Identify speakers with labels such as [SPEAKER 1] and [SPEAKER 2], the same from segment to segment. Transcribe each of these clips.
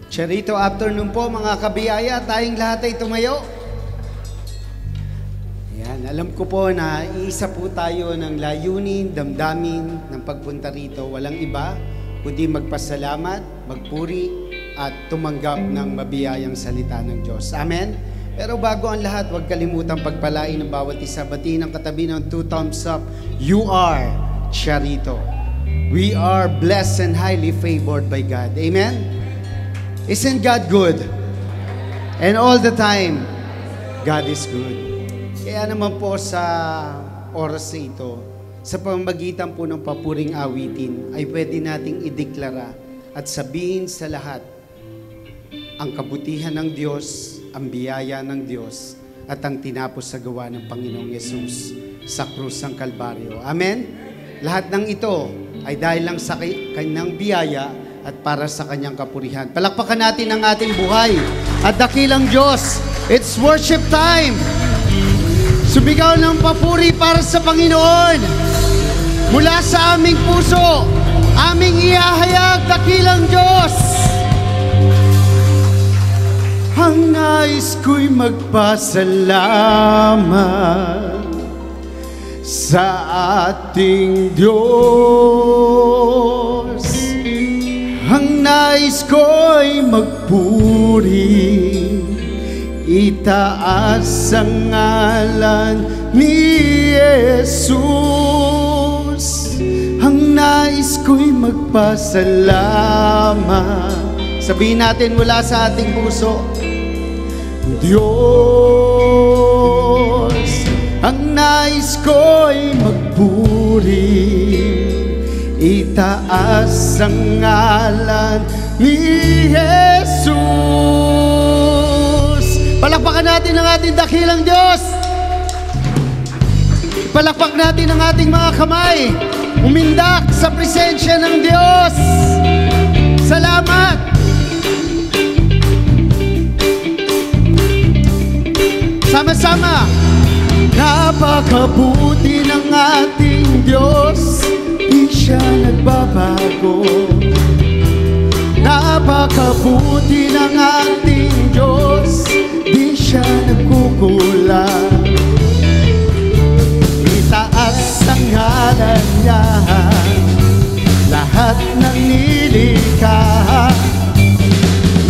[SPEAKER 1] Charito afternoon po mga kabiyaya, tayong lahat ay tumayo. Yan, alam ko po na iisa po tayo ng layunin, damdamin ng pagpunta rito. Walang iba, kundi magpasalamat, magpuri, at tumanggap ng mabiyayang salita ng Diyos. Amen? Pero bago ang lahat, huwag kalimutang pagpalain ng bawat isa. Batiin ang katabi ng 2 thumbs up. You are Charito. We are blessed and highly favored by God. Amen? Isn't God good? And all the time, God is good. Kaya naman po sa oras na ito, sa pamamagitan po ng papuring awitin, ay pwede nating ideklara at sabihin sa lahat ang kabutihan ng Diyos, ang biyaya ng Diyos, at ang tinapos sa gawa ng Panginoong Yesus sa krus ng Kalbaryo. Amen? Lahat ng ito ay dahil lang sa kanyang biyaya at para sa kanyang kapurihan. Palakpakan natin ang ating buhay at dakilang Diyos. It's worship time. Sumigaw ng papuri para sa Panginoon. Mula sa aming puso, aming ihahayag, dakilang Diyos. Ang nais ko'y magpasalamat sa ating Diyos. Ang nais ko'y magpuri, itaas ang ngalan ni Jesus. Ang nais ko'y magpasalamat. Sabihin natin mula sa ating puso, Diyos, ang nais ko'y magpuri, itaas ang ngalan ni Jesus. Palakpakan natin ang ating dakilang Diyos. Palakpak natin ang ating mga kamay. Umindak sa presensya ng Diyos. Salamat. Sama-sama. Napakabuti ng ating Diyos, di siya nagbabago. Napakabuti ng ating Diyos, di siya nagkukulang. Itaas ang ngalan niya, lahat ng nilikha.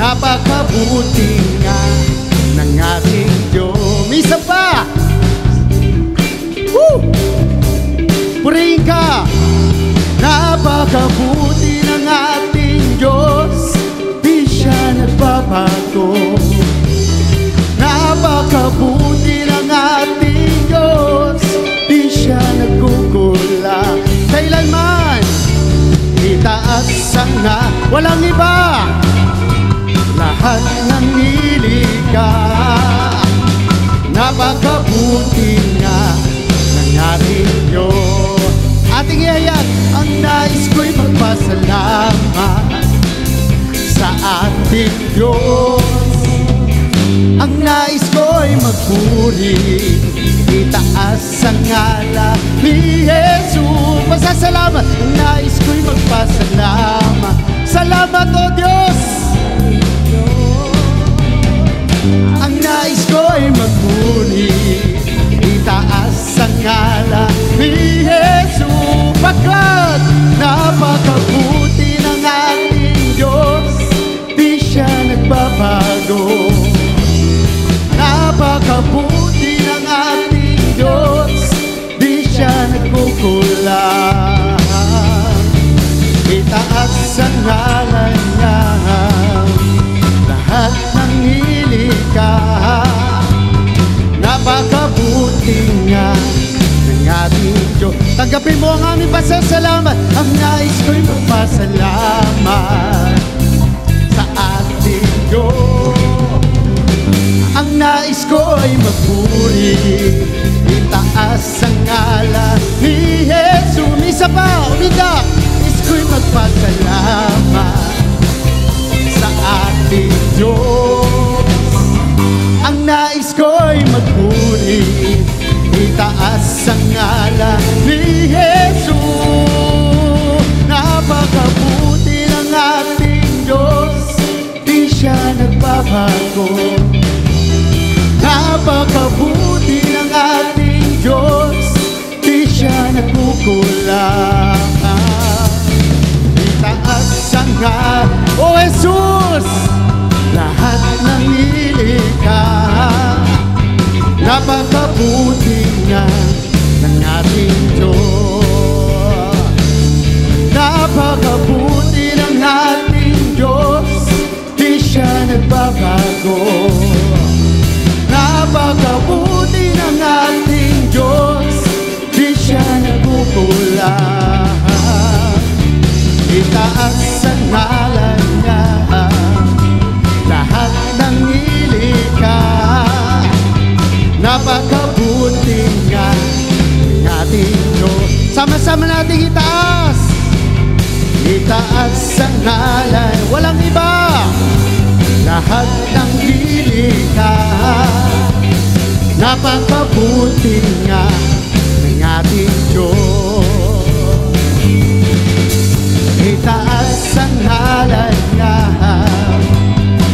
[SPEAKER 1] Napakabuti nga ng ating Diyos. Isa pa! Woo! Purihin ka! Napakabuti ng ating Diyos, di siya nagbabago. Napakabuti ng ating Diyos, di siya nagkukulang. Kailanman, itaas ang nga, walang iba, lahat ng nilikha. Napakabuti nga ng ating Diyos. Ating ihayag, ang nais ko'y magpasalamat sa ating Diyos. Ang nais ko'y magpuri, itaas ang ngalan ni Jesus. Pasasalamat, ang nais ko'y magpasalamat. Salamat o Diyos. Ang nais ko'y magpuri, itaas ang ngalan ni Jesus. Pagkat napakabuti ng ating Diyos, di siya nagbabago. Napakabuti ng ating Diyos, di siya nagkukulang. Itaas ang ngalan niya, lahat ng nilikha. Napakabuti nga ng ating Diyos. Tanggapin mo ang aming pasasalamat. Ang nais ko'y magpasalamat sa ating Diyos. Ang nais ko'y magpuri, itaas ang ngalan ni Jesus. Isa pa, umidak. Nais ko'y magpasalamat sa ating Diyos. Ang nais ko'y magpuri, itaas ang ngalan ni Jesus. Napakabuti ng ating Diyos, di nagkukulang. Itaas ang O Jesus, lahat ng nilikha. Napakabuti nga ng ating Diyos. Napakabuti ng ating Diyos, di siya nagbabago. Napakabuti ng ating Diyos, di siya nagkukulang. Itaas ang ngalan niya, lahat ng nilikha. Napakabuti nga ng ating Diyos. Sama-sama natin itaas. Itaas ang ngalan, walang iba. Lahat ng nilikha. Napakabuti nga ng ating Diyos. Itaas ang ngalan niya,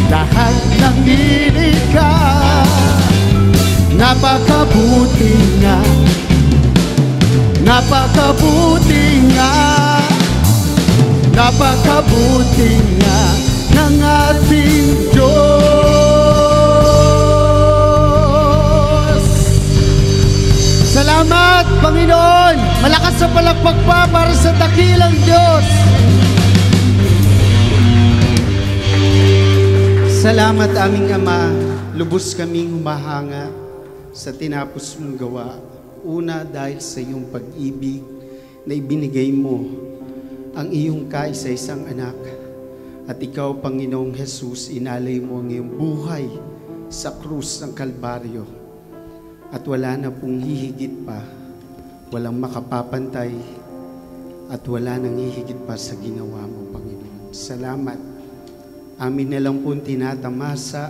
[SPEAKER 1] lahat ng nilikha. Napakabuti nga, napakabuti nga, napakabuti nga ng ating Diyos. Salamat, Panginoon. Malakas sa palakpak pa para sa dakilang Diyos. Salamat, aming Ama. Lubos kaming humahanga sa tinapos mong gawa. Una, dahil sa iyong pag-ibig na ibinigay mo ang iyong kaisa-isang anak. At ikaw, Panginoong Jesus, inalay mo ang iyong buhay sa krus ng Kalbaryo. At wala na pong hihigit pa, walang makapapantay, at wala nang hihigit pa sa ginawa mo, Panginoon. Salamat. Amin na lang pong tinatamasa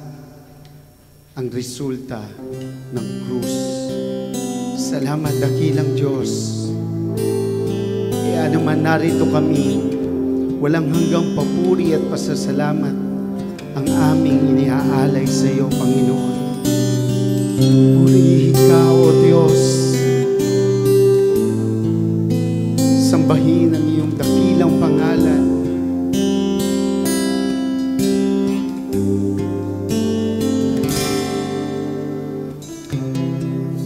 [SPEAKER 1] ang resulta ng krus. Salamat, dakilang Diyos. Kaya naman narito kami, walang hanggang papuri at pasasalamat ang aming iniaalay sa iyo, Panginoon. Purihin ka, O Diyos. Sambahin ang iyong dakilang pangalan.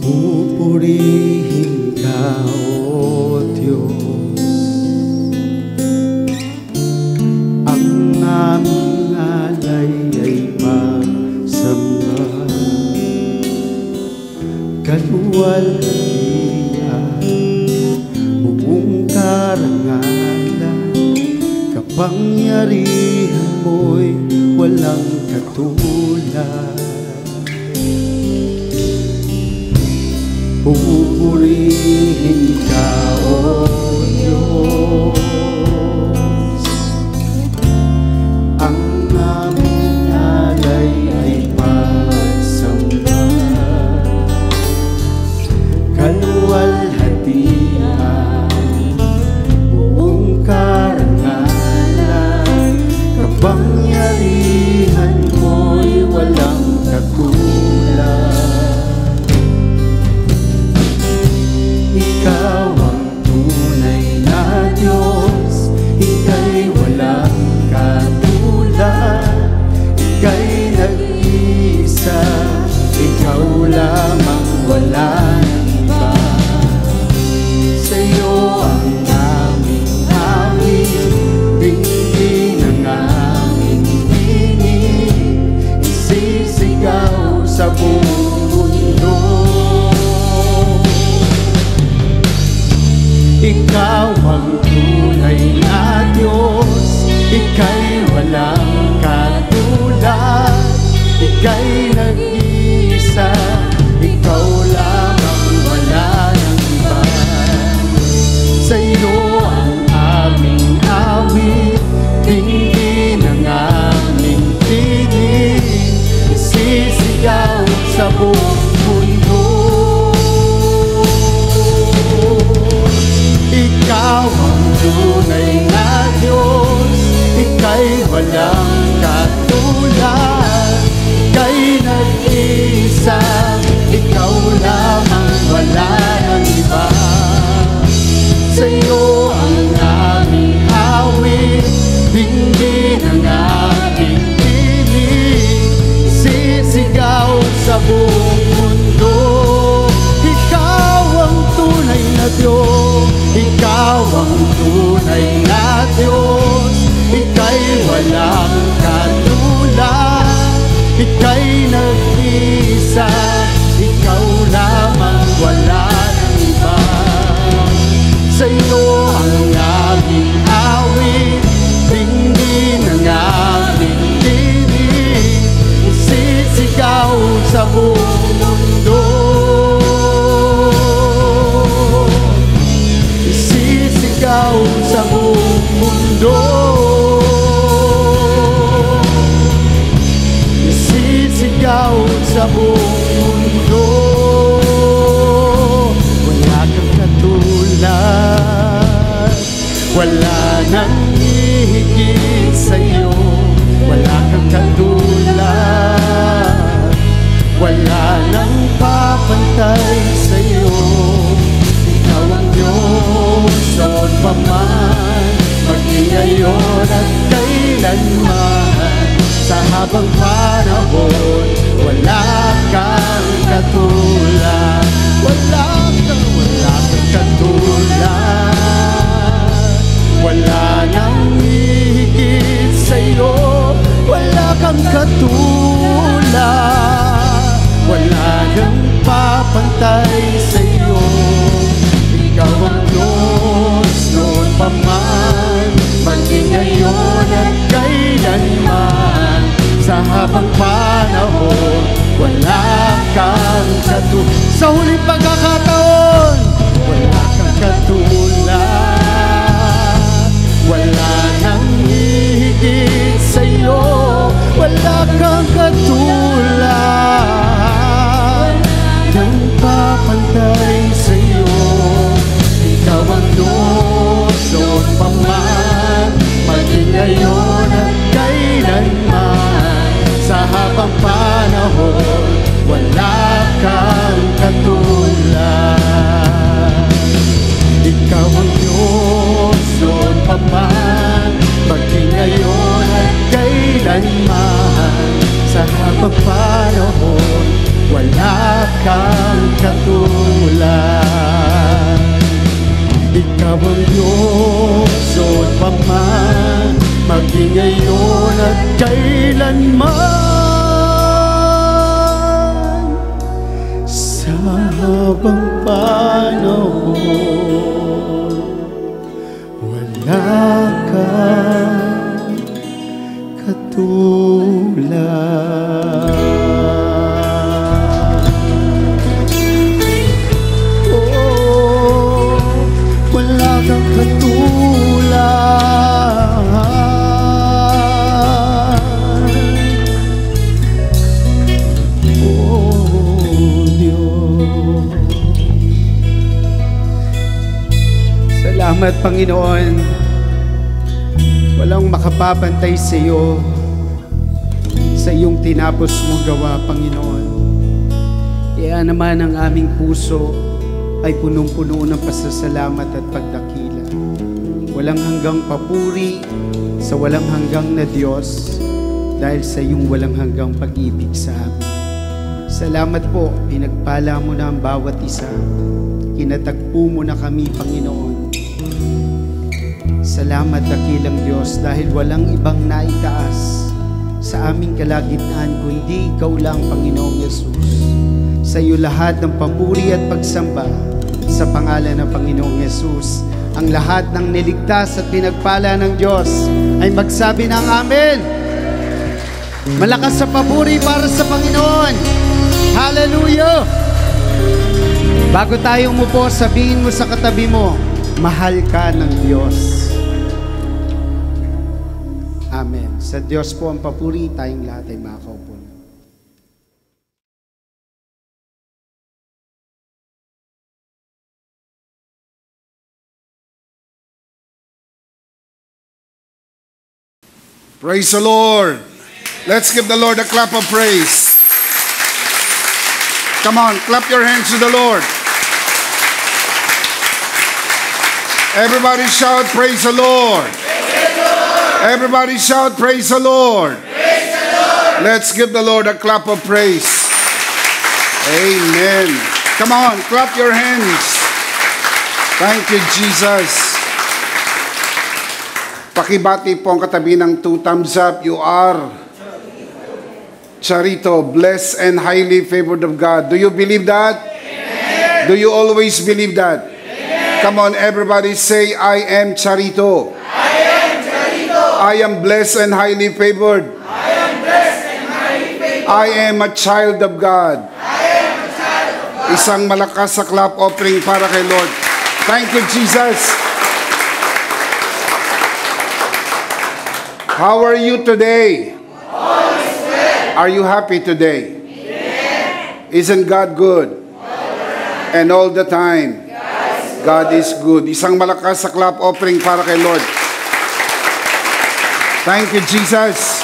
[SPEAKER 1] Pupurihin ka, O Diyos. Ang aming alay ay masamba. Kaluwalhatian, buong karangalan, kapangyarihan mo'y walang katulad. Pupurihin ka, O Diyos. Ang aming alay ay masamba. Kaluwalhatian, buong karangalan, kapangyarihan mo'y walang katulad. Ikaw ang tunay na Diyos, ika'y walang katulad, ika'y nag-iisa, ikaw lamang, wala nang iba. Sa iyo ang aming awit, dinggin ang aming tinig, isisigaw sa buong mundo. Ikaw ang tunay na Diyos, ika'y walang katulad, ika'y nag-iisa, ikaw lamang, wala nang iba. Sa iyo ang aming awit, dinggin ang aming tinig, isisigaw sa buong mundo. Ikaw ang tunay na Diyos, ika'y walang katulad, ika'y nag-iisa, ikaw lamang, wala nang iba. sa'yo ang aming awit, dinggin ang aming tinig, sisigaw sa buong mundo. Ikaw ang tunay na Diyos, ikaw ang tunay na Diyos, ika'y walang katulad, ika'y nag-isa, ikaw lamang, wala nang iba. Sa'yo ang aming awit, dinggin ang aming tinig, sisigaw sa buong mundo. Sisigaw sa buong mundo. Sisigaw sa buong mundo. Wala kang katulad, wala nang hihigit sa'yo. Wala kang katulad, wala nang papantay sa'yo. Ikaw ang Diyos noon pa man, maging ngayon at kailanman. Sa habang panahon, wala kang katulad, wala kang katulad, wala nang hihigit sa'yo. Wala kang katulad, wala nang papantay sa'yo. Ikaw ang Diyos noon pa man, maging ngayon at kailanman. Sa habang panahon, wala kang katulad. Sa huling pagkakataon, wala kang katulad, wala nang hihigit sa'yo. Wala kang katulad, nang papantay sa'yo. Ikaw ang Diyos noon pa man, maging ngayon at kailanman. Sa habang panahon, wala kang katulad. Ikaw ang Diyos noon pa man, maging ngayon at kailanman. Sa habang panahon, wala kang katulad. Ikaw ang Diyos noon pa man, maging ngayon at kailanman. Sa habang panahon, wala kang katulad. Oh, wala kang katulad. Salamat, Panginoon. Walang makapapantay sa iyo sa iyong tinapos mong gawa, Panginoon. Kaya naman ang aming puso ay punong-puno ng pasasalamat at pagdakila. Walang hanggang papuri sa walang hanggang na Diyos dahil sa iyong walang hanggang pag-ibig sa amin. Salamat po, pinagpala mo na ang bawat isa. Kinatagpo mo na kami, Panginoon. Salamat, dakilang Diyos, dahil walang ibang naitaas sa aming kalagitnaan kundi Ikaw lang, Panginoong Yesus. Sa iyo lahat ng papuri at pagsamba sa pangalan ng Panginoong Yesus. Ang lahat ng niligtas at pinagpala ng Diyos ay magsabi ng Amen. Malakas sa papuri para sa Panginoon. Hallelujah! Bago tayo umupo, sabihin mo sa katabi mo, mahal ka ng Diyos. Amen. Sa Diyos po ang papuri, tayong lahat ay makakaupo.
[SPEAKER 2] Praise the Lord. Let's give the Lord a clap of praise. Come on, clap your hands to the Lord. Everybody shout, praise the Lord. Everybody shout, praise the Lord. Let's give the Lord a clap of praise. Amen. Come on, clap your hands. Thank you, Jesus. Pakibati po ang katabi ng 2 thumbs up. You are Charito, blessed and highly favored of God. Do you believe that? Amen. Do you always believe that? Amen. Come on, everybody say, I am Charito. I am Charito. I am blessed and highly favored. I am blessed and highly favored. I am a child of God. I am a child of God. Isang malakas sa clap offering para kay Lord. Thank you, Jesus. How are you today? Are you happy today? Amen. Isn't God good? And all the time, God is good. Isang malakas sa clap offering para kay Lord. Thank you, Jesus.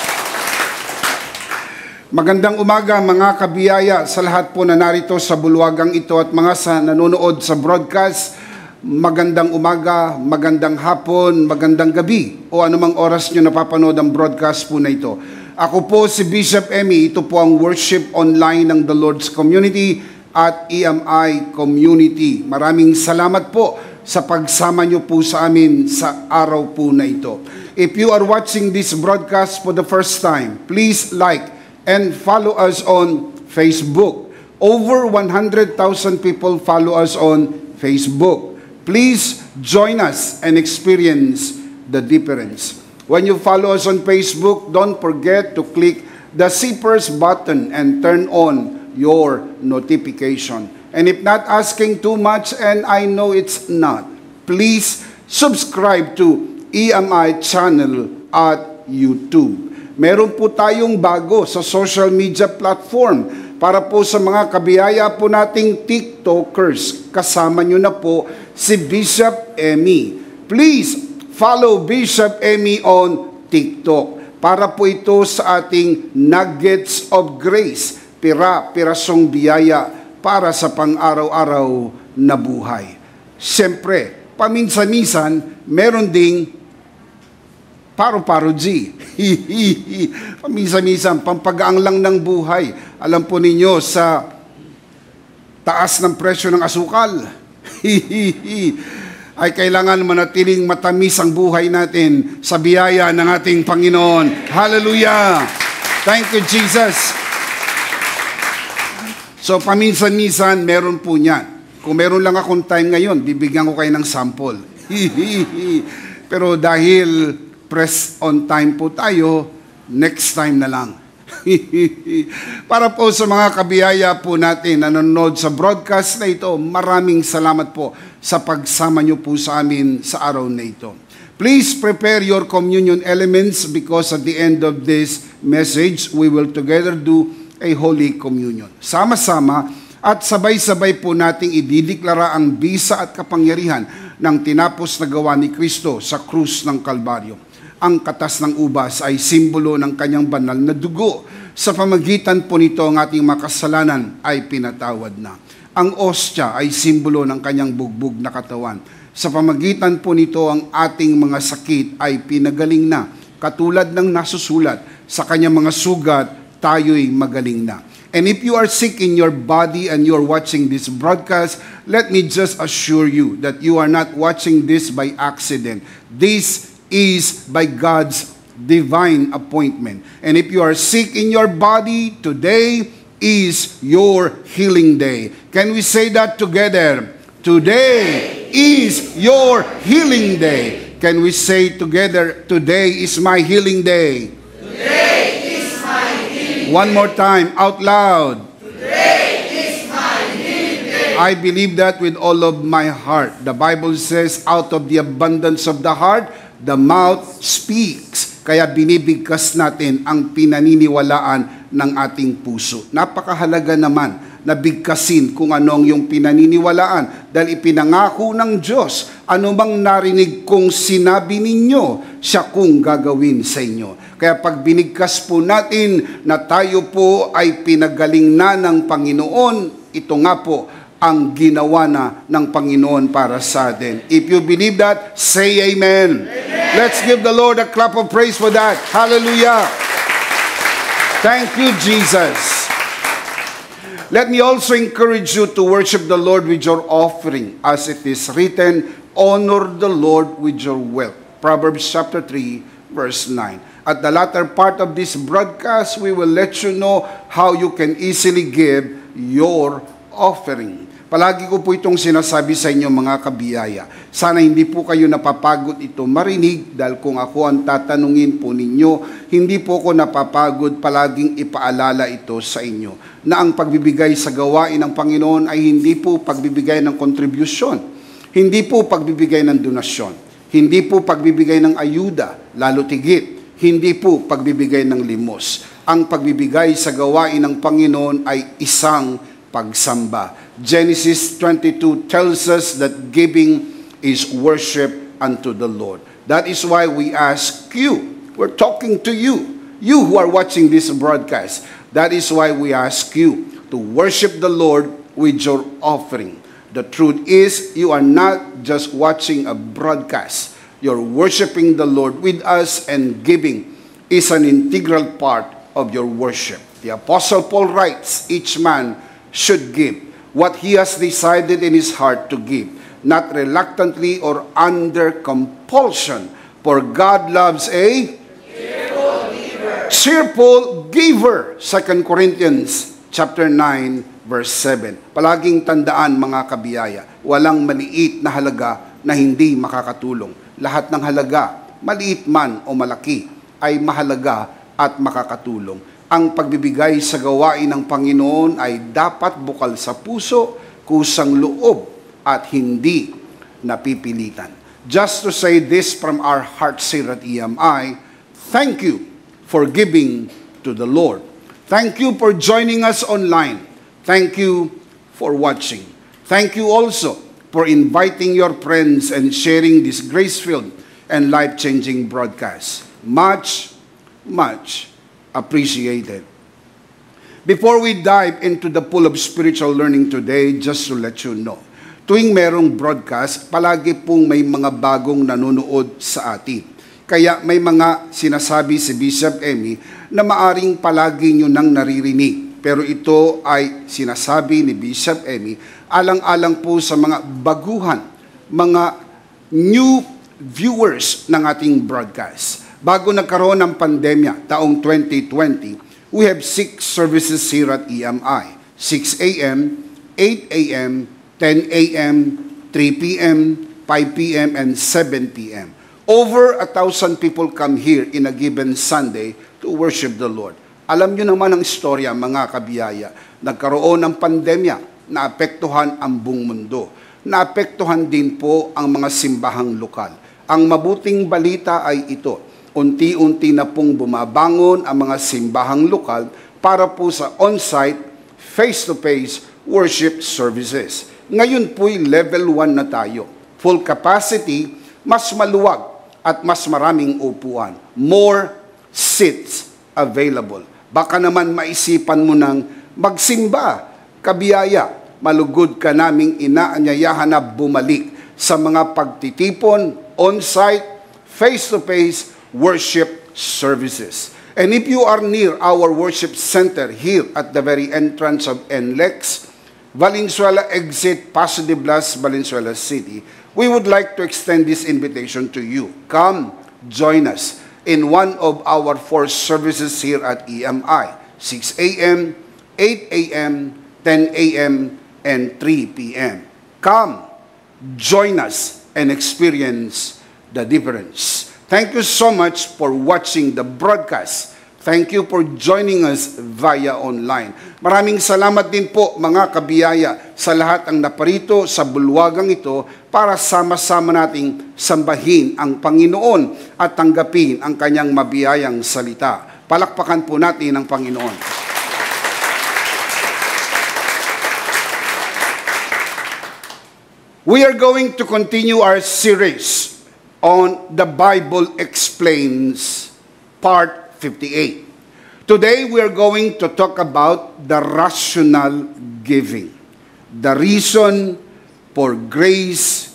[SPEAKER 2] Magandang umaga mga kabiyaya sa lahat po na narito sa bulwagang ito at mga sa nanonood sa broadcast. Magandang umaga, magandang hapon, magandang gabi o anumang oras nyo napapanood ang broadcast po na ito. Ako po si Bishop Emmy, ito po ang worship online ng The Lord's Community at EMI Community. Maraming salamat po sa pagsama nyo po sa amin sa araw po na ito. If you are watching this broadcast for the first time, please like and follow us on Facebook. Over 100,000 people follow us on Facebook. Please join us and experience the difference. When you follow us on Facebook, don't forget to click the Zippers button and turn on your notification. And if not asking too much, and I know it's not, please subscribe to EMI channel at YouTube. Meron po tayong bago sa social media platform para po sa mga kabiyaya po nating TikTokers. Kasama nyo na po si Bishop Emmy. Please follow Bishop Emmy on TikTok. Para po ito sa ating nuggets of grace. Pirasong biyaya para sa pang-araw-araw na buhay. Siyempre, paminsan-minsan, meron ding paro-paro G. Paminsan-minsan, pampagaang lang ng buhay. Alam po ninyo, sa taas ng presyo ng asukal, ay kailangan manatiling matamis ang buhay natin sa biyaya ng ating Panginoon. Hallelujah! Thank you, Jesus! So, paminsan-minsan, meron po niyan. Kung meron lang akong time ngayon, bibigyan ko kayo ng sample. Pero dahil press on time po tayo, next time na lang. Para po sa mga kabiyaya po natin na nanonood sa broadcast na ito, maraming salamat po sa pagsama nyo po sa amin sa araw na ito. Please prepare your communion elements because at the end of this message, we will together do a Holy Communion. Sama-sama at sabay-sabay po nating idideklara ang bisa at kapangyarihan ng tinapos na gawa ni Kristo sa krus ng Kalbaryo. Ang katas ng ubas ay simbolo ng kanyang banal na dugo. Sa pamagitan po nito ang ating makasalanan ay pinatawad na. Ang ostya ay simbolo ng kanyang bugbog na katawan. Sa pamagitan po nito ang ating mga sakit ay pinagaling na. Katulad ng nasusulat, sa kanyang mga sugat, tayo'y magaling na. And if you are sick in your body and you are watching this broadcast, let me just assure you that you are not watching this by accident. This is by God's divine appointment. And if you are sick in your body, today is your healing day. Can we say that together? Today is your healing day. Can we say together, today is my healing day? Today is my healing day. One more time, out loud. Today is my healing day. I believe that with all of my heart. The Bible says, out of the abundance of the heart, the mouth speaks. Kaya binibigkas natin ang pinaniniwalaan ng ating puso. Napakahalaga naman na bigkasin kung ano ang iyong pinaniniwalaan dahil ipinangako ng Diyos, anumang narinig kong sinabi ninyo, siya kung gagawin sa inyo. Kaya pag binigkas po natin na tayo po ay pinagaling na ng Panginoon, ito nga po ang ginawa na ng Panginoon para sa atin. If you believe that, say amen. Let's give the Lord a clap of praise for that. Hallelujah. Thank you, Jesus. Let me also encourage you to worship the Lord with your offering. As it is written, honor the Lord with your wealth. Proverbs chapter 3, verse 9. At the latter part of this broadcast, we will let you know how you can easily give your offering. Palagi ko po itong sinasabi sa inyo mga kabiyaya. Sana hindi po kayo napapagod ito marinig dahil kung ako ang tatanungin po ninyo, hindi po ako napapagod palaging ipaalala ito sa inyo na ang pagbibigay sa gawain ng Panginoon ay hindi po pagbibigay ng kontribusyon, hindi po pagbibigay ng donasyon, hindi po pagbibigay ng ayuda, lalo tigit, hindi po pagbibigay ng limos. Ang pagbibigay sa gawain ng Panginoon ay isang pagsamba. Genesis 22 tells us that giving is worship unto the Lord. That is why we ask you, we're talking to you, you who are watching this broadcast. That is why we ask you to worship the Lord with your offering. The truth is, you are not just watching a broadcast. You're worshiping the Lord with us, and giving is an integral part of your worship. The Apostle Paul writes, each man should give what he has decided in his heart to give, not reluctantly or under compulsion, for God loves a cheerful giver. 2 Corinthians chapter 9, verse 7. Palaging tandaan mga kabiyaya, walang maliit na halaga na hindi makakatulong. Lahat ng halaga, maliit man o malaki, ay mahalaga at makakatulong. Ang pagbibigay sa gawain ng Panginoon ay dapat bukal sa puso, kusang loob, at hindi napipilitan. Just to say this from our hearts here at EMI, thank you for giving to the Lord. Thank you for joining us online. Thank you for watching. Thank you also for inviting your friends and sharing this grace-filled and life-changing broadcast. Much, much appreciated. Before we dive into the pool of spiritual learning today, just to let you know, tuwing merong broadcast, palagi pong may mga bagong nanonood sa atin. Kaya may mga sinasabi si Bishop Emmy na maaring palagi nyo nang naririnig. Pero ito ay sinasabi ni Bishop Emmy alang-alang po sa mga baguhan, mga new viewers ng ating broadcast. Bago nagkaroon ng pandemya, taong 2020, we have 6 services here at EMI. 6 a.m., 8 a.m., 10 a.m., 3 p.m., 5 p.m., and 7 p.m. Over 1,000 people come here in a given Sunday to worship the Lord. Alam nyo naman ang istorya, mga kabiyaya. Nagkaroon ng pandemya, naapektuhan ang buong mundo. Naapektuhan din po ang mga simbahang lokal. Ang mabuting balita ay ito. Unti-unti na pong bumabangon ang mga simbahang lokal para po sa on-site, face-to-face worship services. Ngayon po'y level 1 na tayo. Full capacity, mas maluwag at mas maraming upuan. More seats available. Baka naman maisipan mo nang magsimba, kabiyaya. Malugod ka naming inaanyayahan na bumalik sa mga pagtitipon, on-site, face-to-face worship services. And if you are near our worship center here at the very entrance of NLEX, Valenzuela exit, Paso de Blas, Valenzuela City, we would like to extend this invitation to you. Come, join us in one of our 4 services here at EMI, 6 a.m., 8 a.m., 10 a.m., and 3 p.m. Come, join us, and experience the difference. Thank you so much for watching the broadcast. Thank you for joining us via online. Maraming salamat din po mga kabiyaya sa lahat ang naparito sa bulwagang ito para sama-sama nating sambahin ang Panginoon at tanggapin ang kanyang mabiyayang salita. Palakpakan po natin ang Panginoon. We are going to continue our series on the Bible Explains Part 58. Today, we are going to talk about the rational giving. the reason for grace-based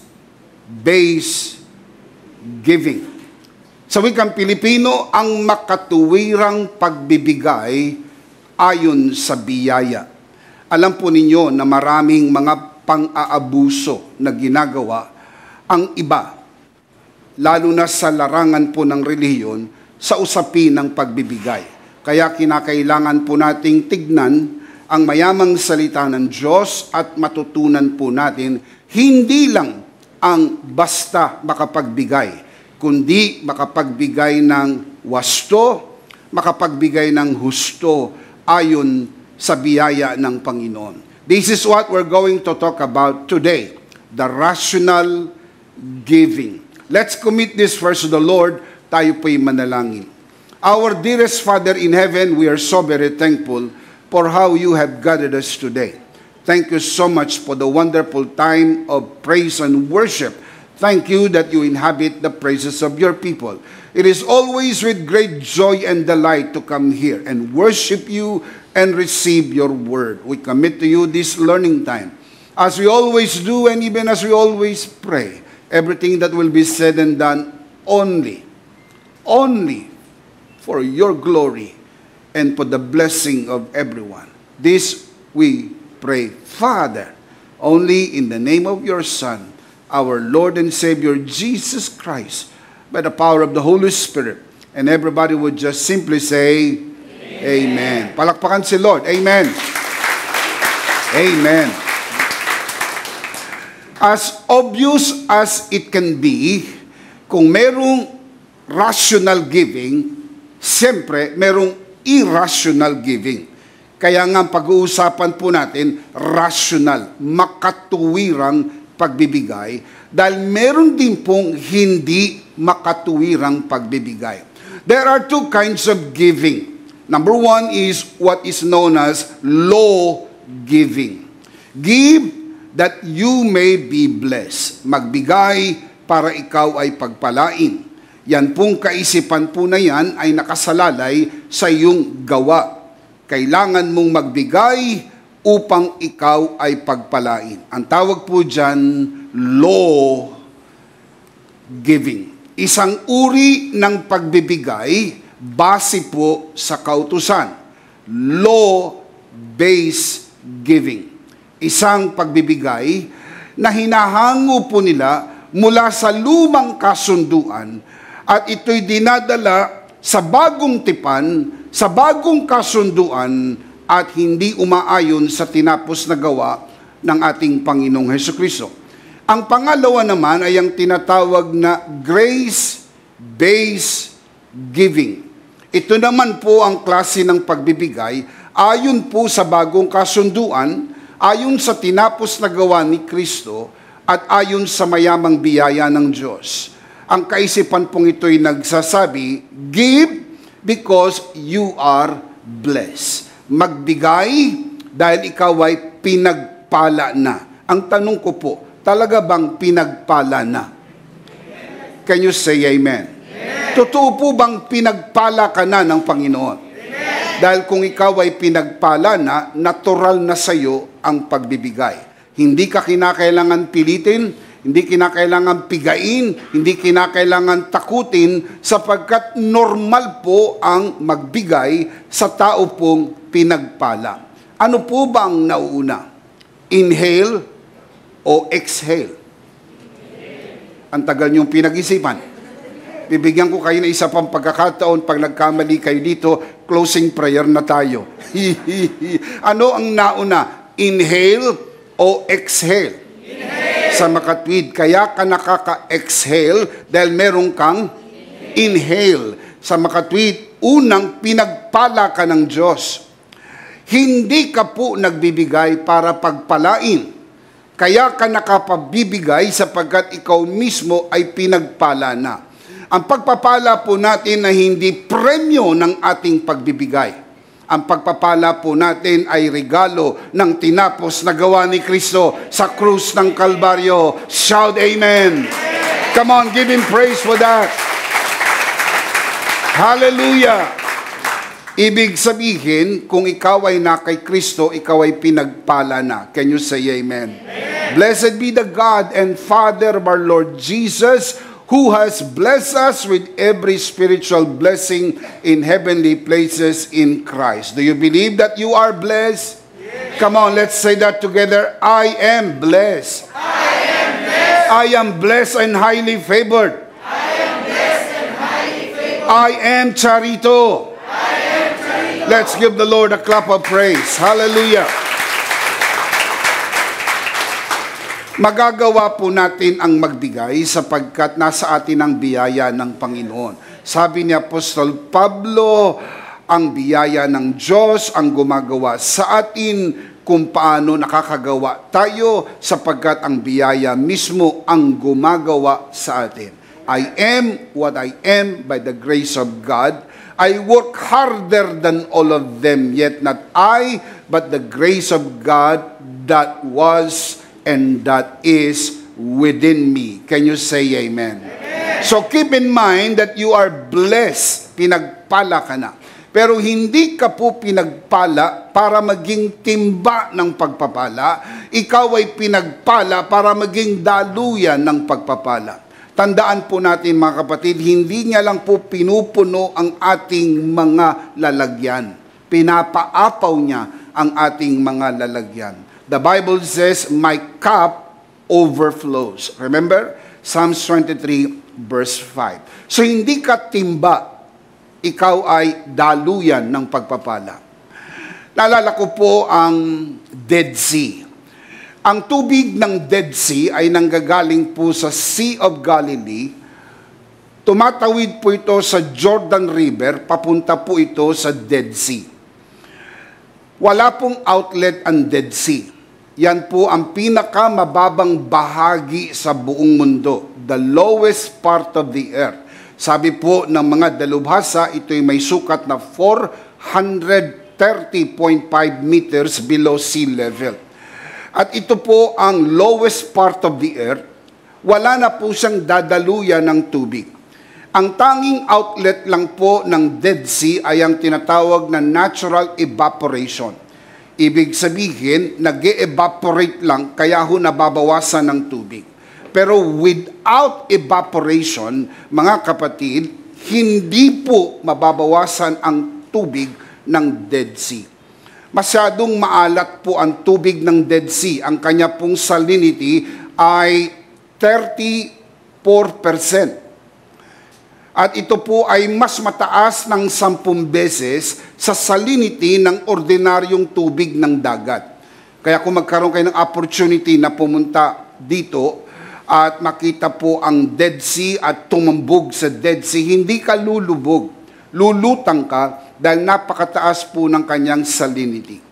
[SPEAKER 2] giving. Sa wikang Pilipino, ang makatuwirang pagbibigay ayon sa biyaya. Alam po ninyo na maraming mga pang-aabuso na ginagawa ang iba, lalo na sa larangan po ng relihiyon, sa usapin ng pagbibigay. Kaya kinakailangan po nating tignan ang mayamang salita ng Diyos at matutunan po natin hindi lang ang basta makapagbigay, kundi makapagbigay ng wasto, makapagbigay ng husto ayon sa biyaya ng Panginoon. This is what we're going to talk about today, the rational giving. Let's commit this first to the Lord. Tayo po'y manalangin. Our dearest Father in heaven, we are so very thankful for how you have guided us today. Thank you so much for the wonderful time of praise and worship. Thank you that you inhabit the praises of your people. It is always with great joy and delight to come here and worship you and receive your word. We commit to you this learning time. As we always do and even as we always pray, everything that will be said and done only for your glory and for the blessing of everyone. This we pray, Father, only in the name of your Son, our Lord and Savior, Jesus Christ, by the power of the Holy Spirit. And everybody would just simply say, Amen. Palakpakan si Lord. Amen. Amen. As obvious as it can be, kung merong rational giving, siyempre merong irrational giving. Kaya nga pag-uusapan po natin, rational, makatuwirang pagbibigay, dahil meron din pong hindi makatuwirang pagbibigay. There are two kinds of giving. Number one is what is known as law giving. Give that you may be blessed. Magbigay para ikaw ay pagpalain. Yan pong kaisipan po na yan ay nakasalalay sa iyong gawa. Kailangan mong magbigay upang ikaw ay pagpalain. Ang tawag po dyan, law giving. Isang uri ng pagbibigay base po sa kautusan. Law-based giving. Isang pagbibigay na hinahango po nila mula sa lumang kasunduan at ito'y dinadala sa bagong tipan, sa bagong kasunduan at hindi umaayon sa tinapos na gawa ng ating Panginoong Hesukristo. Ang pangalawa naman ay ang tinatawag na grace-based giving. Ito naman po ang klase ng pagbibigay ayon po sa bagong kasunduan, ayon sa tinapos na gawa ni Kristo at ayon sa mayamang biyaya ng Diyos. Ang kaisipan pong ito'y nagsasabi, give because you are blessed. Magbigay dahil ikaw ay pinagpala na. Ang tanong ko po, talaga bang pinagpala na? Can you say amen? Totoo po bang pinagpala ka na ng Panginoon? Dahil kung ikaw ay pinagpala na, natural na sa iyo ang pagbibigay. Hindi ka kinakailangan pilitin, hindi kinakailangan pigain, hindi kinakailangan takutin, sapagkat normal po ang magbigay sa tao pong pinagpala. Ano po bang nauuna? Inhale o exhale? Ang tagal niyong pinag-isipan. Bibigyan ko kayo ng isa pang pagkakataon. Pag nagkamali kayo dito, closing prayer na tayo. Ano ang nauna? Inhale o exhale? Inhale. Sa makatwid, kaya ka nakaka-exhale dahil meron kang inhale. Sa makatwid, unang pinagpala ka ng Diyos. Hindi ka po nagbibigay para pagpalain. Kaya ka nakapabibigay sapagkat ikaw mismo ay pinagpala na. Ang pagpapala po natin na hindi premyo ng ating pagbibigay. Ang pagpapala po natin ay regalo ng tinapos na gawa ni Kristo sa krus ng Kalbaryo. Shout amen. Come on, give Him praise for that. Hallelujah. Ibig sabihin, kung ikaw ay na kay Kristo, ikaw ay pinagpala na. Can you say amen? Amen. Blessed be the God and Father of our Lord Jesus, who has blessed us with every spiritual blessing in heavenly places in Christ. Do you believe that you are blessed? Yes. Come on, let's say that together. I am blessed. I am blessed. I am blessed and highly favored.
[SPEAKER 3] I am blessed and highly favored.
[SPEAKER 2] I am Charito. Let's give the Lord a clap of praise. Hallelujah. Magagawa po natin ang magbigay sapagkat nasa atin ang biyaya ng Panginoon. Sabi ni Apostol Pablo, ang biyaya ng Diyos ang gumagawa sa atin kung paano nakakagawa tayo sapagkat ang biyaya mismo ang gumagawa sa atin. I am what I am by the grace of God. I work harder than all of them, yet not I, but the grace of God that was and that is within me. Can you say amen? Amen. So keep in mind that you are blessed. Pinagpala ka na. Pero hindi ka po pinagpala para maging timba ng pagpapala. Ikaw ay pinagpala para maging daluyan ng pagpapala. Tandaan po natin mga kapatid, hindi niya lang po pinupuno ang ating mga lalagyan. Pinapaapaw niya ang ating mga lalagyan. The Bible says, my cup overflows. Remember? Psalms 23 verse 5. So hindi ka timba, ikaw ay daluyan ng pagpapala. Naalala ko po ang Dead Sea. Ang tubig ng Dead Sea ay nanggagaling po sa Sea of Galilee. Tumatawid po ito sa Jordan River, papunta po ito sa Dead Sea. Wala pong outlet ang Dead Sea. Yan po ang pinakamababang bahagi sa buong mundo, the lowest part of the earth. Sabi po ng mga dalubhasa, ito'y may sukat na 430.5 meters below sea level. At ito po ang lowest part of the earth, wala na po siyang dadaluyan ng tubig. Ang tanging outlet lang po ng Dead Sea ay ang tinatawag na natural evaporation. Ibig sabihin, nag-evaporate lang, kaya ho nababawasan ng tubig. Pero without evaporation, mga kapatid, hindi po mababawasan ang tubig ng Dead Sea. Masyadong maalat po ang tubig ng Dead Sea. Ang kanya pong salinity ay 34%. At ito po ay mas mataas ng 10 beses sa salinity ng ordinaryong tubig ng dagat. Kaya kung magkaroon kayo ng opportunity na pumunta dito at makita po ang Dead Sea at tumambog sa Dead Sea, hindi ka lulubog. Lulutang ka dahil napakataas po ng kanyang salinity.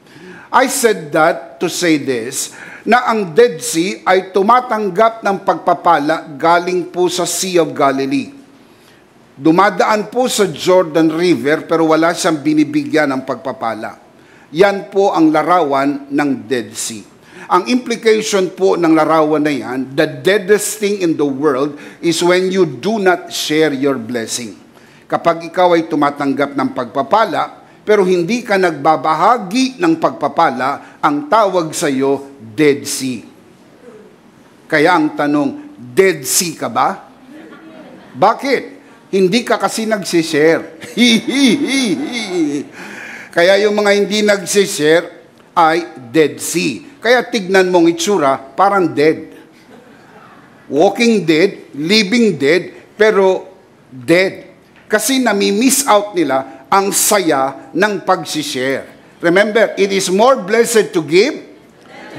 [SPEAKER 2] I said that to say this, na ang Dead Sea ay tumatanggap ng pagpapala galing po sa Sea of Galilee. Dumadaan po sa Jordan River pero wala siyang binibigyan ng pagpapala. Yan po ang larawan ng Dead Sea. Ang implication po ng larawan na yan, the deadest thing in the world is when you do not share your blessing. Kapag ikaw ay tumatanggap ng pagpapala, pero hindi ka nagbabahagi ng pagpapala, ang tawag sa iyo, Dead Sea. Kaya ang tanong, Dead Sea ka ba? Bakit? Hindi ka kasi nagsishare. Kaya yung mga hindi nagsishare ay Dead Sea. Kaya tignan mong itsura, parang dead. Walking dead, living dead, pero dead. Kasi nami-miss out nila ang saya ng pag-share. Remember, it is more blessed to give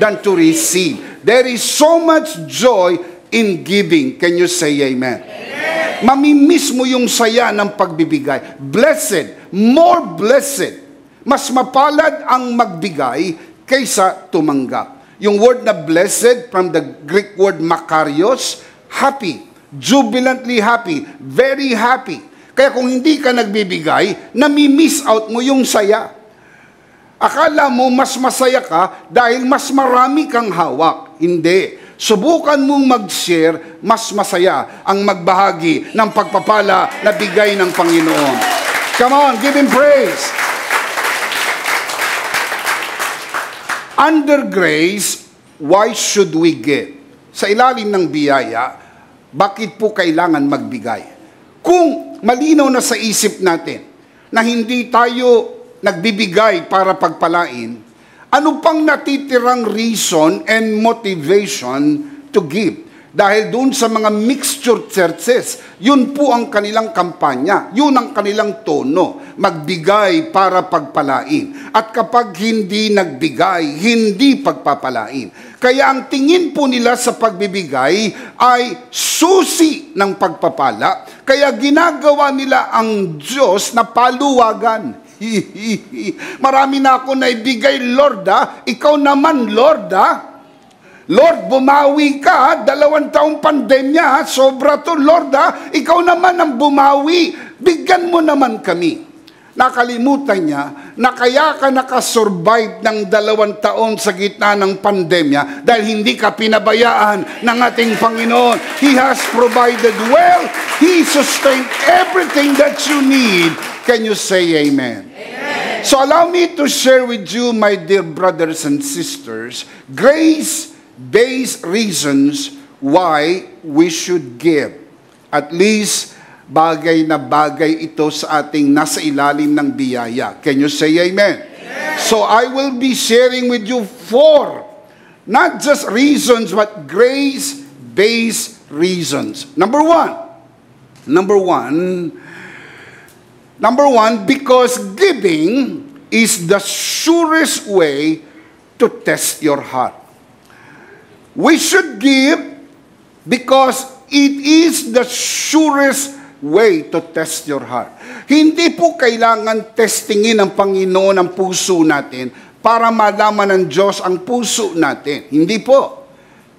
[SPEAKER 2] than to receive. There is so much joy in giving. Can you say amen? Amen. Mami-miss mo yung saya ng pagbibigay. Blessed, more blessed. Mas mapalad ang magbigay kaysa tumanggap. Yung word na blessed from the Greek word makarios, happy, jubilantly happy, very happy. Kaya kung hindi ka nagbibigay, nami-miss out mo yung saya. Akala mo mas masaya ka dahil mas marami kang hawak. Hindi. Subukan mong mag-share, mas masaya ang magbahagi ng pagpapala na bigay ng Panginoon. Come on, give Him praise. Under grace, why should we give? Sa ilalim ng biyaya, bakit po kailangan magbigay? Kung malinaw na sa isip natin na hindi tayo nagbibigay para pagpalain, ano pang natitirang reason and motivation to give? Dahil doon sa mga mixture churches, yun po ang kanilang kampanya, yun ang kanilang tono, magbigay para pagpalain. At kapag hindi nagbigay, hindi pagpapalain. Kaya ang tingin po nila sa pagbibigay ay susi ng pagpapala, kaya ginagawa nila ang Diyos na paluwagan. Marami na ako naibigay, Lord, ikaw naman, Lord, Lord, bumawi ka, 2 taong pandemya, sobra to, Lord, ikaw naman ang bumawi, bigyan mo naman kami. Nakalimutan niya na kaya ka nakasurvive ng 2 taon sa gitna ng pandemya dahil hindi ka pinabayaan ng ating Panginoon. He has provided well. He sustained everything that you need. Can you say amen? Amen. So allow me to share with you, my dear brothers and sisters, grace-based reasons why we should give. At least, bagay na bagay ito sa ating nasa ilalim ng biyaya. Can you say amen? Amen. So I will be sharing with you 4, not just reasons, but grace-based reasons. Number one, because giving is the surest way to test your heart. We should give because it is the surest way to test your heart. Hindi po kailangan testingin ng Panginoon ang puso natin para malaman ng Diyos ang puso natin. Hindi po.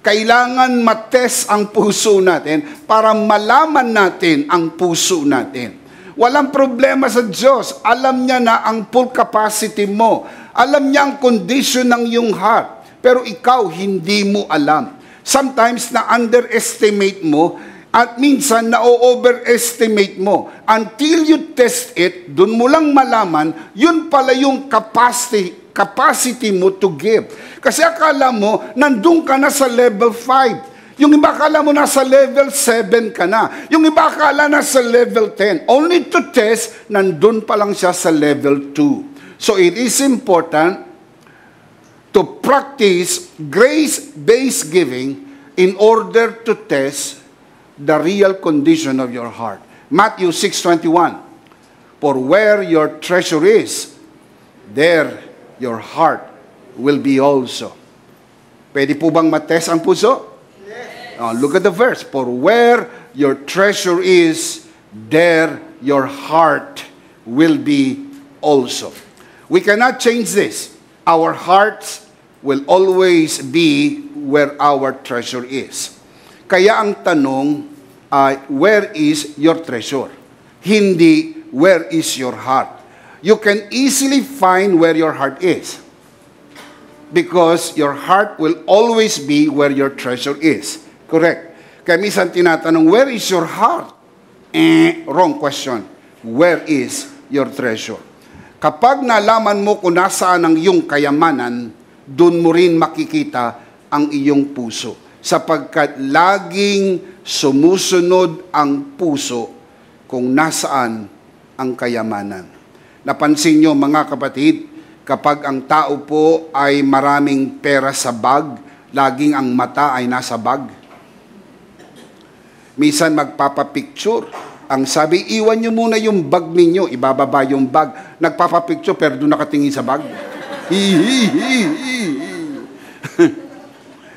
[SPEAKER 2] Kailangan matest ang puso natin para malaman natin ang puso natin. Walang problema sa Diyos. Alam niya na ang full capacity mo. Alam niya ang condition ng iyong heart. Pero ikaw, hindi mo alam. Sometimes na-underestimate mo at minsan na-overestimate mo. Until you test it, dun mo lang malaman, yun pala yung capacity mo to give. Kasi akala mo, nandun ka na sa level 5. Yung iba akala mo nasa level 7 ka na. Yung iba akala nasa level 10. Only to test, nandun pa lang siya sa level 2. So it is important to practice grace-based giving in order to test the real condition of your heart. Matthew 6:21. For where your treasure is, there your heart will be also. Pwede po bang matest ang puso? Yes. Look at the verse. For where your treasure is, there your heart will be also. We cannot change this. Our hearts will always be where our treasure is. Kaya ang tanong ay, where is your treasure? Hindi, where is your heart? You can easily find where your heart is. Because your heart will always be where your treasure is. Correct. Kaya minsan tinatanong, where is your heart? Wrong question. Where is your treasure? Kapag nalaman mo kung nasaan ang iyong kayamanan, doon mo rin makikita ang iyong puso. Sapagkat laging sumusunod ang puso kung nasaan ang kayamanan. Napansin nyo mga kapatid, kapag ang tao po ay maraming pera sa bag, laging ang mata ay nasa bag. Minsan magpapapicture. Ang sabi, iwan nyo muna yung bag ninyo, ibababa yung bag. Nagpapapicture pero doon nakatingin sa bag.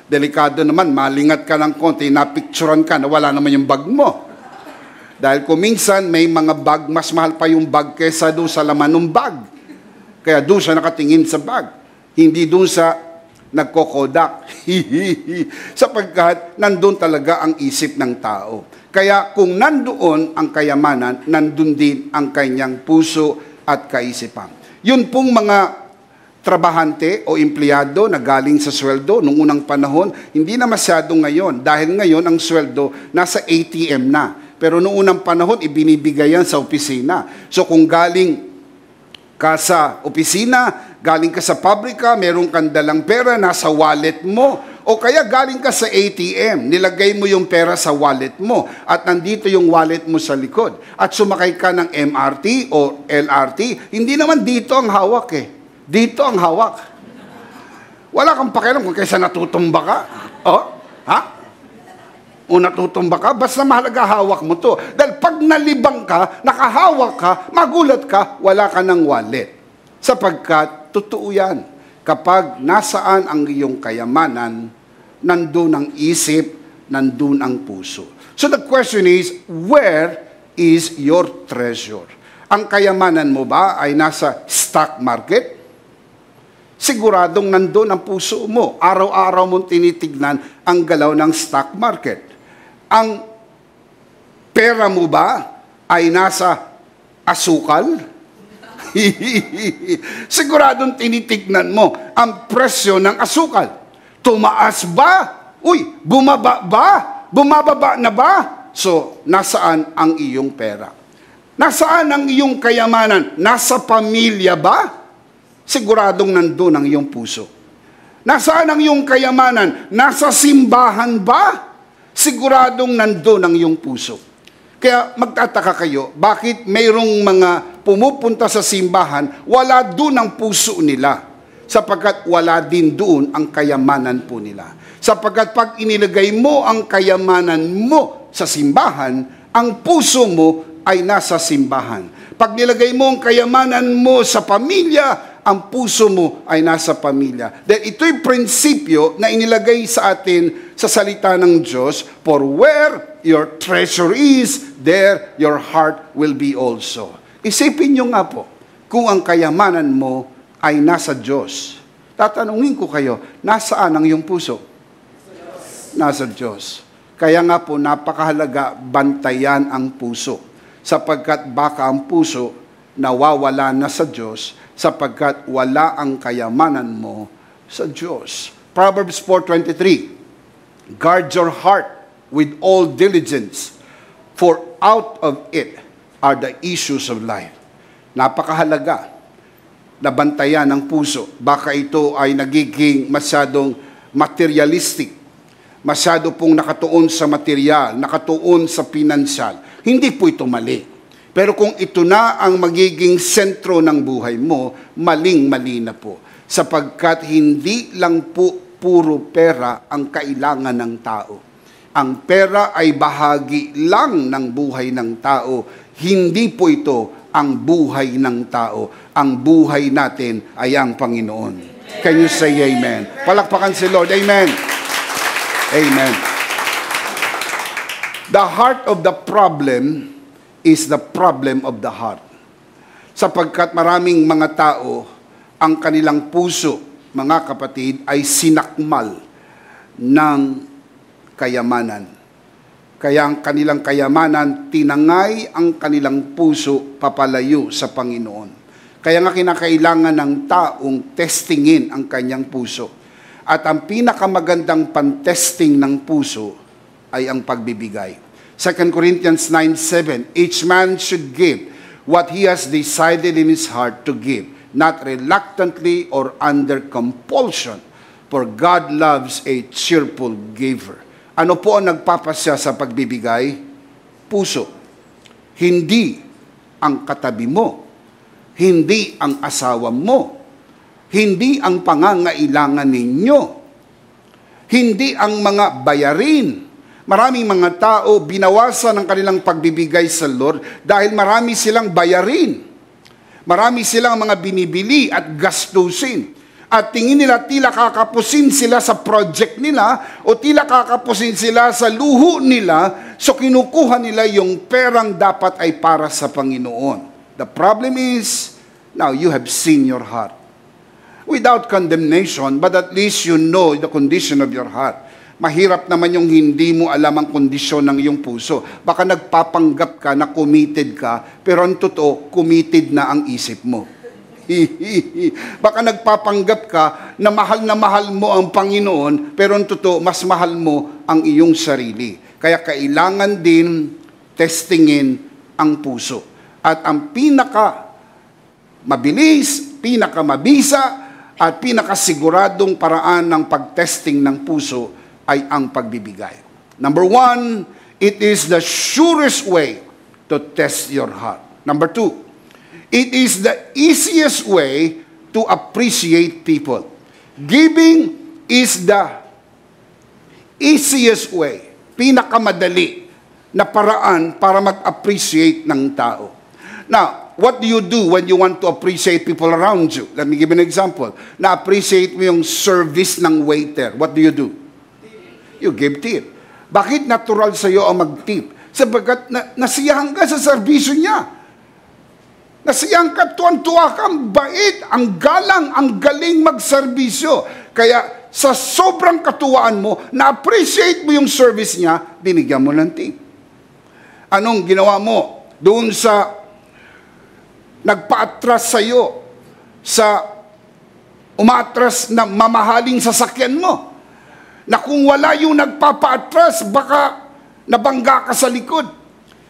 [SPEAKER 2] Delikado naman, malingat ka ng konti, napicturan ka na wala naman yung bag mo. Dahil kung minsan may mga bag, mas mahal pa yung bag kesa doon sa laman ng bag. Kaya doon siya nakatingin sa bag. Hindi doon sa nagkokodak. Sapagkat nandun talaga ang isip ng tao. Kaya kung nandoon ang kayamanan, nandun din ang kanyang puso at kaisipan. Yun pong mga trabahante o empleyado na galing sa sweldo noong unang panahon, hindi na masyado ngayon. Dahil ngayon ang sweldo nasa ATM na. Pero noong unang panahon, ibinibigay yan sa opisina. So kung galing ka sa opisina, Galing ka sa pabrika, meron kang dalang pera, nasa wallet mo. O kaya galing ka sa ATM, nilagay mo yung pera sa wallet mo at nandito yung wallet mo sa likod. At sumakay ka ng MRT o LRT, hindi naman dito ang hawak eh. Dito ang hawak. Wala kang pakialam kung kaysa natutumba ka. O, ha? O natutumba ka, basta mahalaga hawak mo to. Dahil pag nalibang ka, nakahawak ka, magulat ka, wala ka ng wallet. Sapagkat, totoo yan. Kapag nasaan ang iyong kayamanan, nandun ang isip, nandun ang puso. So the question is, where is your treasure? Ang kayamanan mo ba ay nasa stock market? Siguradong nandun ang puso mo. Araw-araw mong tinitignan ang galaw ng stock market. Ang pera mo ba ay nasa asukal? Siguradong tinitignan mo ang presyo ng asukal. Tumaas ba? Uy, bumaba ba? Bumababa na ba? So, nasaan ang iyong pera? Nasaan ang iyong kayamanan? Nasa pamilya ba? Siguradong nandun ang iyong puso. Nasaan ang iyong kayamanan? Nasa simbahan ba? Siguradong nandun ang iyong puso. Kaya magtataka kayo, bakit mayroong mga pumupunta sa simbahan, wala doon ang puso nila. Sapagkat wala din doon ang kayamanan po nila. Sapagkat pag inilagay mo ang kayamanan mo sa simbahan, ang puso mo ay nasa simbahan. Pag nilagay mo ang kayamanan mo sa pamilya, ang puso mo ay nasa pamilya. Dahil ito'y prinsipyo na inilagay sa atin sa salita ng Diyos, for where your treasure is, there your heart will be also. Isipin nyo nga po, kung ang kayamanan mo ay nasa Diyos. Tatanungin ko kayo, nasaan ang iyong puso? Nasa Diyos. Kaya nga po, napakahalaga bantayan ang puso. Sapagkat baka ang puso nawawala na sa Diyos, sapagkat wala ang kayamanan mo sa Diyos. Proverbs 4:23, guard your heart with all diligence, for out of it are the issues of life. Napakahalaga na bantayan ang puso. Baka ito ay nagiging masyadong materialistic, masyado pong nakatuon sa material, nakatuon sa pinansyal. Hindi po ito mali. Pero kung ito na ang magiging sentro ng buhay mo, maling-mali na po. Sapagkat hindi lang po puro pera ang kailangan ng tao. Ang pera ay bahagi lang ng buhay ng tao. Hindi po ito ang buhay ng tao. Ang buhay natin ay ang Panginoon. Can you say amen? Palakpakan si Lord. Amen. Amen. The heart of the problem is the problem of the heart. Sapagkat maraming mga tao, ang kanilang puso, mga kapatid, ay sinakmal ng kayamanan. Kaya ang kanilang kayamanan, tinangay ang kanilang puso papalayo sa Panginoon. Kaya nga kinakailangan ng taong testingin ang kanyang puso. At ang pinakamagandang pantesting ng puso ay ang pagbibigay. 2 Corinthians 9:7, each man should give what he has decided in his heart to give, not reluctantly or under compulsion, for God loves a cheerful giver. Ano po ang nagpapasya sa pagbibigay? Puso. Hindi ang katabi mo, hindi ang asawa mo, hindi ang pangangailangan ninyo, hindi ang mga bayarin. Maraming mga tao binawasan ang kanilang pagbibigay sa Lord dahil marami silang bayarin. Marami silang mga binibili at gastusin. At tingin nila tila kakapusin sila sa project nila o tila kakapusin sila sa luho nila, so kinukuha nila yung perang dapat ay para sa Panginoon. The problem is, now you have seen your heart. Without condemnation, but at least you know the condition of your heart. Mahirap naman yung hindi mo alam ang kondisyon ng iyong puso. Baka nagpapanggap ka na committed ka, pero ang totoo, committed na ang isip mo. Baka nagpapanggap ka na mahal mo ang Panginoon, pero ang totoo, mas mahal mo ang iyong sarili. Kaya kailangan din testingin ang puso. At ang pinaka mabilis pinakamabisa at pinakasiguradong paraan ng pagtesting ng puso ay ang pagbibigay. Number 1, it is the surest way to test your heart. Number 2, it is the easiest way to appreciate people. Giving is the easiest way, pinakamadali na paraan para mag-appreciate ng tao. Now, what do you do when you want to appreciate people around you? Let me give you an example. Na-appreciate mo yung service ng waiter. What do? You give tip. Bakit natural sa iyo ang mag-tip? Sabagat nasiyahan ka sa serbisyo niya. Nasiyahan ka, tuwan-tuwa ka, ang bait, ang galang, ang galing mag-serbisyo. Kaya sa sobrang katuwaan mo, na-appreciate mo yung service niya, binigyan mo ng tip. Anong ginawa mo? Doon sa nagpa-atras sa iyo, sa umatras na mamahaling sasakyan mo, na kung wala yung nagpapa-atras, baka nabangga ka sa likod.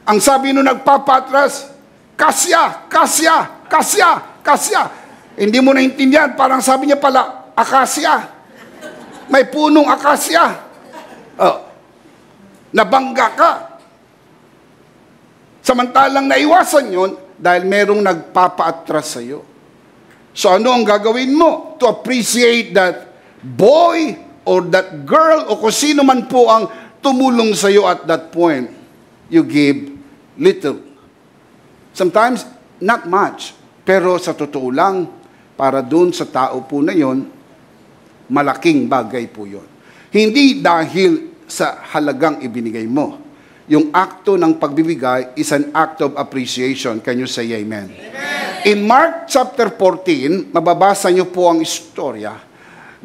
[SPEAKER 2] Ang sabi nung nagpapa-atras, kasya, kasya, kasya, kasya. Hindi mo naintindihan, parang sabi niya pala, akasya. May punong akasya. Nabangga ka. Samantalang naiwasan yun, dahil merong nagpapa-atras sa iyo. So ano ang gagawin mo? To appreciate that boy, or that girl, o kung sino man po ang tumulong sa iyo at that point, you give little. Sometimes, not much. Pero sa totoo lang, para doon sa tao po na yon, malaking bagay po yon. Hindi dahil sa halagang ibinigay mo. Yung akto ng pagbibigay is an act of appreciation. Can you say amen? Amen. In Mark chapter 14, mababasa niyo po ang istorya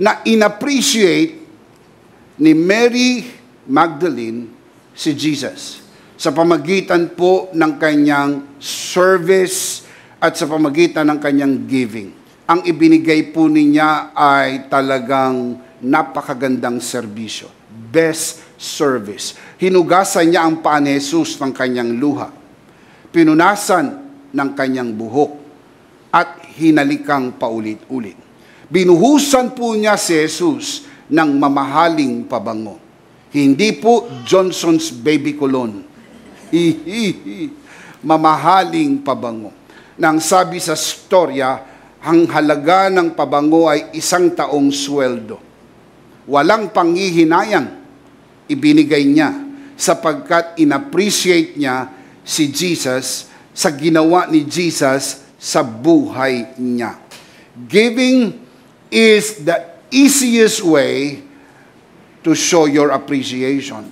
[SPEAKER 2] na in-appreciate ni Mary Magdalene si Jesus sa pamagitan po ng kanyang service at sa pamagitan ng kanyang giving. Ang ibinigay po niya ay talagang napakagandang serbisyo. Best service. Hinugasan niya ang paa ni Jesus ng kanyang luha. Pinunasan ng kanyang buhok at hinalikang paulit-ulit. Binuhusan po niya si Jesus ng mamahaling pabango. Hindi po Johnson's Baby Cologne. Mamahaling pabango. Nang sabi sa storya, ang halaga ng pabango ay 1 taong sweldo. Walang panghihinayang ibinigay niya sapagkat inappreciate niya si Jesus sa ginawa ni Jesus sa buhay niya. Giving is the easiest way to show your appreciation.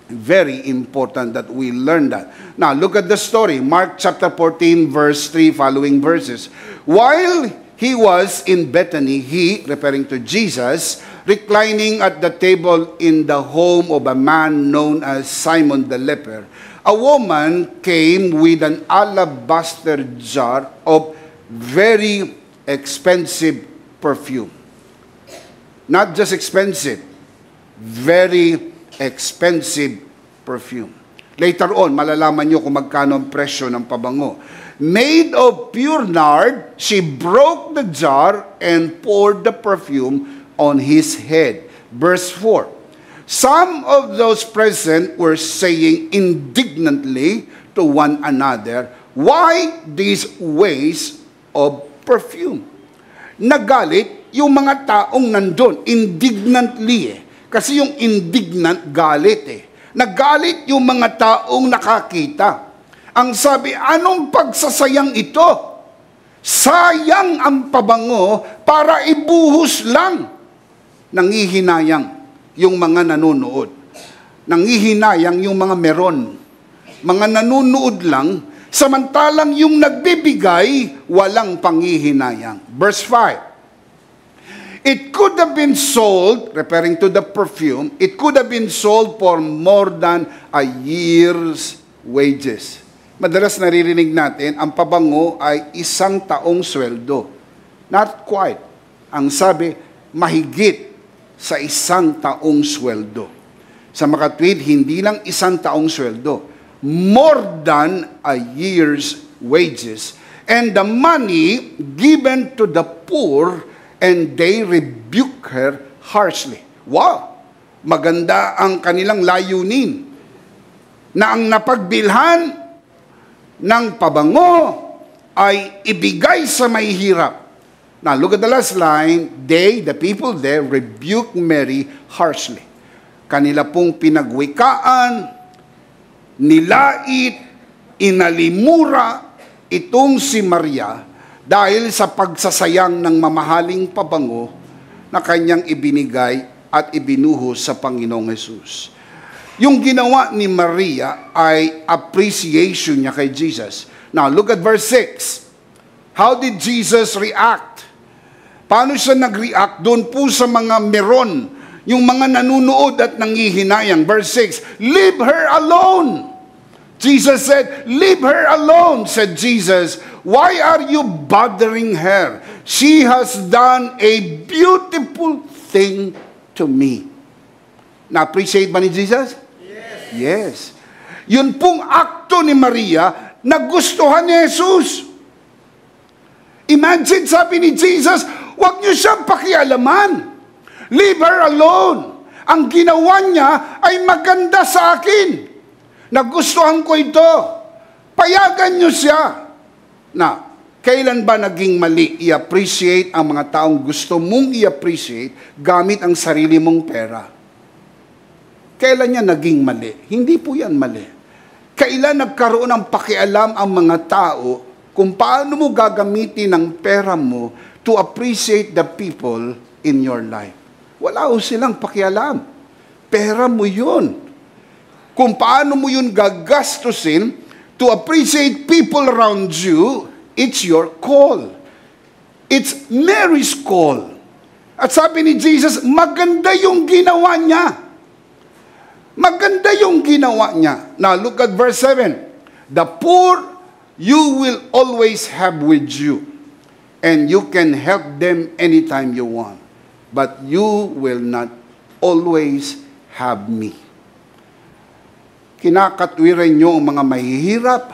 [SPEAKER 2] Very important that we learn that. Now, look at the story. Mark chapter 14, verse 3, following verses. While he was in Bethany, he, referring to Jesus, reclining at the table in the home of a man known as Simon the leper, a woman came with an alabaster jar of very expensive perfume. Not just expensive, very expensive perfume. Later on, malalaman nyo kung magkano ang presyo ng pabango. Made of pure nard, she broke the jar and poured the perfume on his head. Verse 4. Some of those present were saying indignantly to one another, "Why this waste of perfume?" Nagalit yung mga taong nandun, indignantly Kasi yung indignant, galit Nagalit yung mga taong nakakita. Ang sabi, anong pagsasayang ito? Sayang ang pabango para ibuhos lang. Nangihinayang yung mga nanonood. Nangihinayang yung mga meron. Mga nanonood lang, samantalang yung nagbibigay, walang panghihinayang. Verse 5. It could have been sold, referring to the perfume, it could have been sold for more than a year's wages. Madalas naririnig natin, ang pabango ay 1 taong sweldo. Not quite. Ang sabi, mahigit sa 1 taong sweldo. Sa makatwid, hindi lang 1 taong sweldo. More than a year's wages. and the money given to the poor, and they rebuke her harshly. Wow! Maganda ang kanilang layunin, na ang napagbilhan ng pabango ay ibigay sa mahihirap. Now, look at the last line. They, the people there, rebuke Mary harshly. Kanila pong pinagwikaan, nilait, inalimura itong si Maria dahil sa pagsasayang ng mamahaling pabango na kanyang ibinigay at ibinuhos sa Panginoong Hesus. Yung ginawa ni Maria ay appreciation niya kay Jesus. Now, look at verse 6. How did Jesus react? Paano siya nag-react doon po sa mga meron, yung mga nanunood at nangihinayang? Verse 6, leave her alone. Jesus said, leave her alone, said Jesus. Why are you bothering her? She has done a beautiful thing to me. Na-appreciate ba ni Jesus? Yes. Yun pong akto ni Maria, nagustuhan ni Jesus. Imagine, sabi ni Jesus, huwag niyo siyang pakialaman. Leave her alone. Ang ginawa niya ay maganda sa akin. Nagustuhan ko ito. Payagan niyo siya. Na, kailan ba naging mali i-appreciate ang mga taong gusto mong i-appreciate gamit ang sarili mong pera? Kailan niya naging mali? Hindi po yan mali. Kailan nagkaroon ng pakialam ang mga tao kung paano mo gagamitin ang pera mo to appreciate the people in your life? Wala ho silang pakialam. Pera mo yun. Kung paano mo yun gagastusin to appreciate people around you, it's your call. It's Mary's call. At sabi ni Jesus, maganda yung ginawa niya. Maganda yung ginawa niya. Now, look at verse 7. The poor you will always have with you, and you can help them anytime you want. But you will not always have me. Kinakatwiran niyo ang mga mahihirap.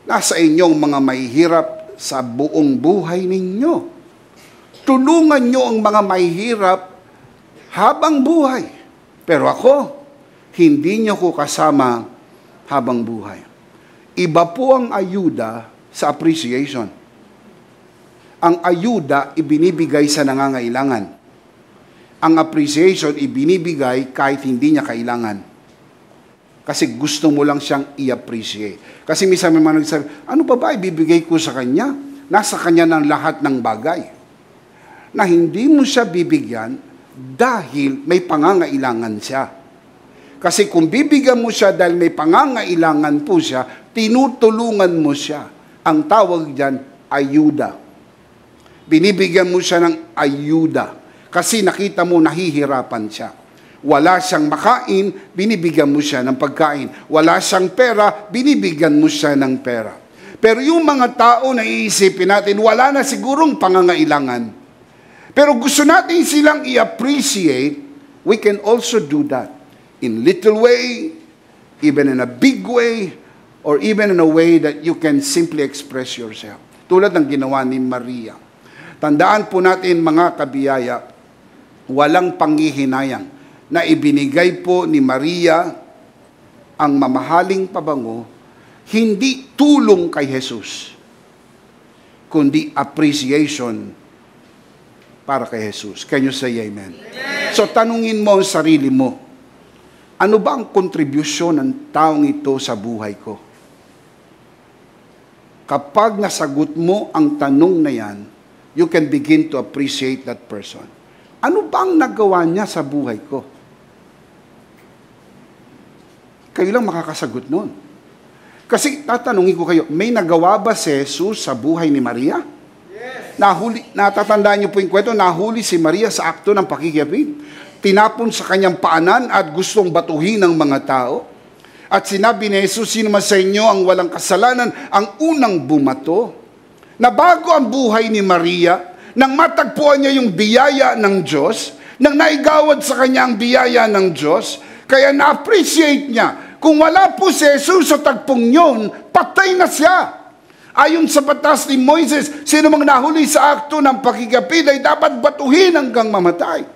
[SPEAKER 2] Nasa inyong mga mahihirap sa buong buhay ninyo. Tulungan niyo ang mga mahihirap habang buhay. Pero ako, hindi niyo ko kasama habang buhay. Iba po ang ayuda sa appreciation. Ang ayuda, ibinibigay sa nangangailangan. Ang appreciation, ibinibigay kahit hindi niya kailangan. Kasi gusto mo lang siyang i-appreciate. Kasi minsan may mga nagsabi, ano ba ibibigay ko sa kanya? Nasa kanya ng lahat ng bagay. Na hindi mo siya bibigyan dahil may pangangailangan siya. Kasi kung bibigyan mo siya dahil may pangangailangan po siya, tinutulungan mo siya. Ang tawag diyan, ayuda. Binibigyan mo siya ng ayuda. Kasi nakita mo nahihirapan siya. Wala siyang makain, binibigyan mo siya ng pagkain. Wala siyang pera, binibigyan mo siya ng pera. Pero yung mga tao na iisipin natin, wala na sigurong pangangailangan. Pero gusto natin silang i-appreciate, we can also do that. In little way, even in a big way, or even in a way that you can simply express yourself. Tulad ng ginawa ni Maria. Tandaan po natin mga kabiyaya, walang panghihinayang na ibinigay po ni Maria ang mamahaling pabango, hindi tulong kay Jesus, kundi appreciation para kay Jesus. Can you say amen? Amen. So tanungin mo ang sarili mo, ano ba ang kontribusyon ng taong ito sa buhay ko? Kapag nasagot mo ang tanong na yan, you can begin to appreciate that person. Ano ba ang nagawa niya sa buhay ko? Kayo lang makakasagot nun. Kasi tatanungin ko kayo, may nagawa ba si Jesus sa buhay ni Maria? Yes. Natatandaan niyo po yung kwento, nahuli si Maria sa akto ng pakikipig. Tinapon sa kanyang paanan at gustong batuhin ng mga tao. At sinabi ni Jesus, sino man sa inyo ang walang kasalanan, ang unang bumato. Na bago ang buhay ni Maria, nang matagpuan niya yung biyaya ng Diyos, nang naigawad sa kanya ang biyaya ng Diyos, kaya na-appreciate niya. Kung wala po si Jesus sa tagpong yun, patay na siya. Ayon sa batas ni Moises, sino mang nahuli sa akto ng pakikapid ay dapat batuhin hanggang mamatay.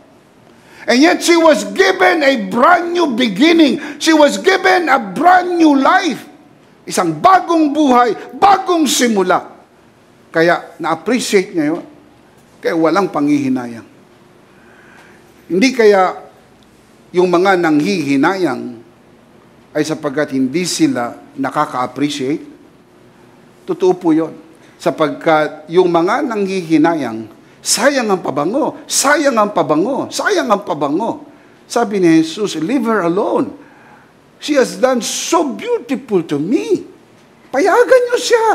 [SPEAKER 2] And yet she was given a brand new beginning. She was given a brand new life. Isang bagong buhay, bagong simula. Kaya na-appreciate niya yun. Kaya walang panghihinayang. Hindi kaya yung mga nanghihinayang ay sapagkat hindi sila nakaka-appreciate? Totoo po yun. Sapagkat yung mga nanghihinayang, sayang ang pabango, sayang ang pabango, sayang ang pabango. Sabi ni Jesus, leave her alone. She has done so beautiful to me. Payagan niyo siya.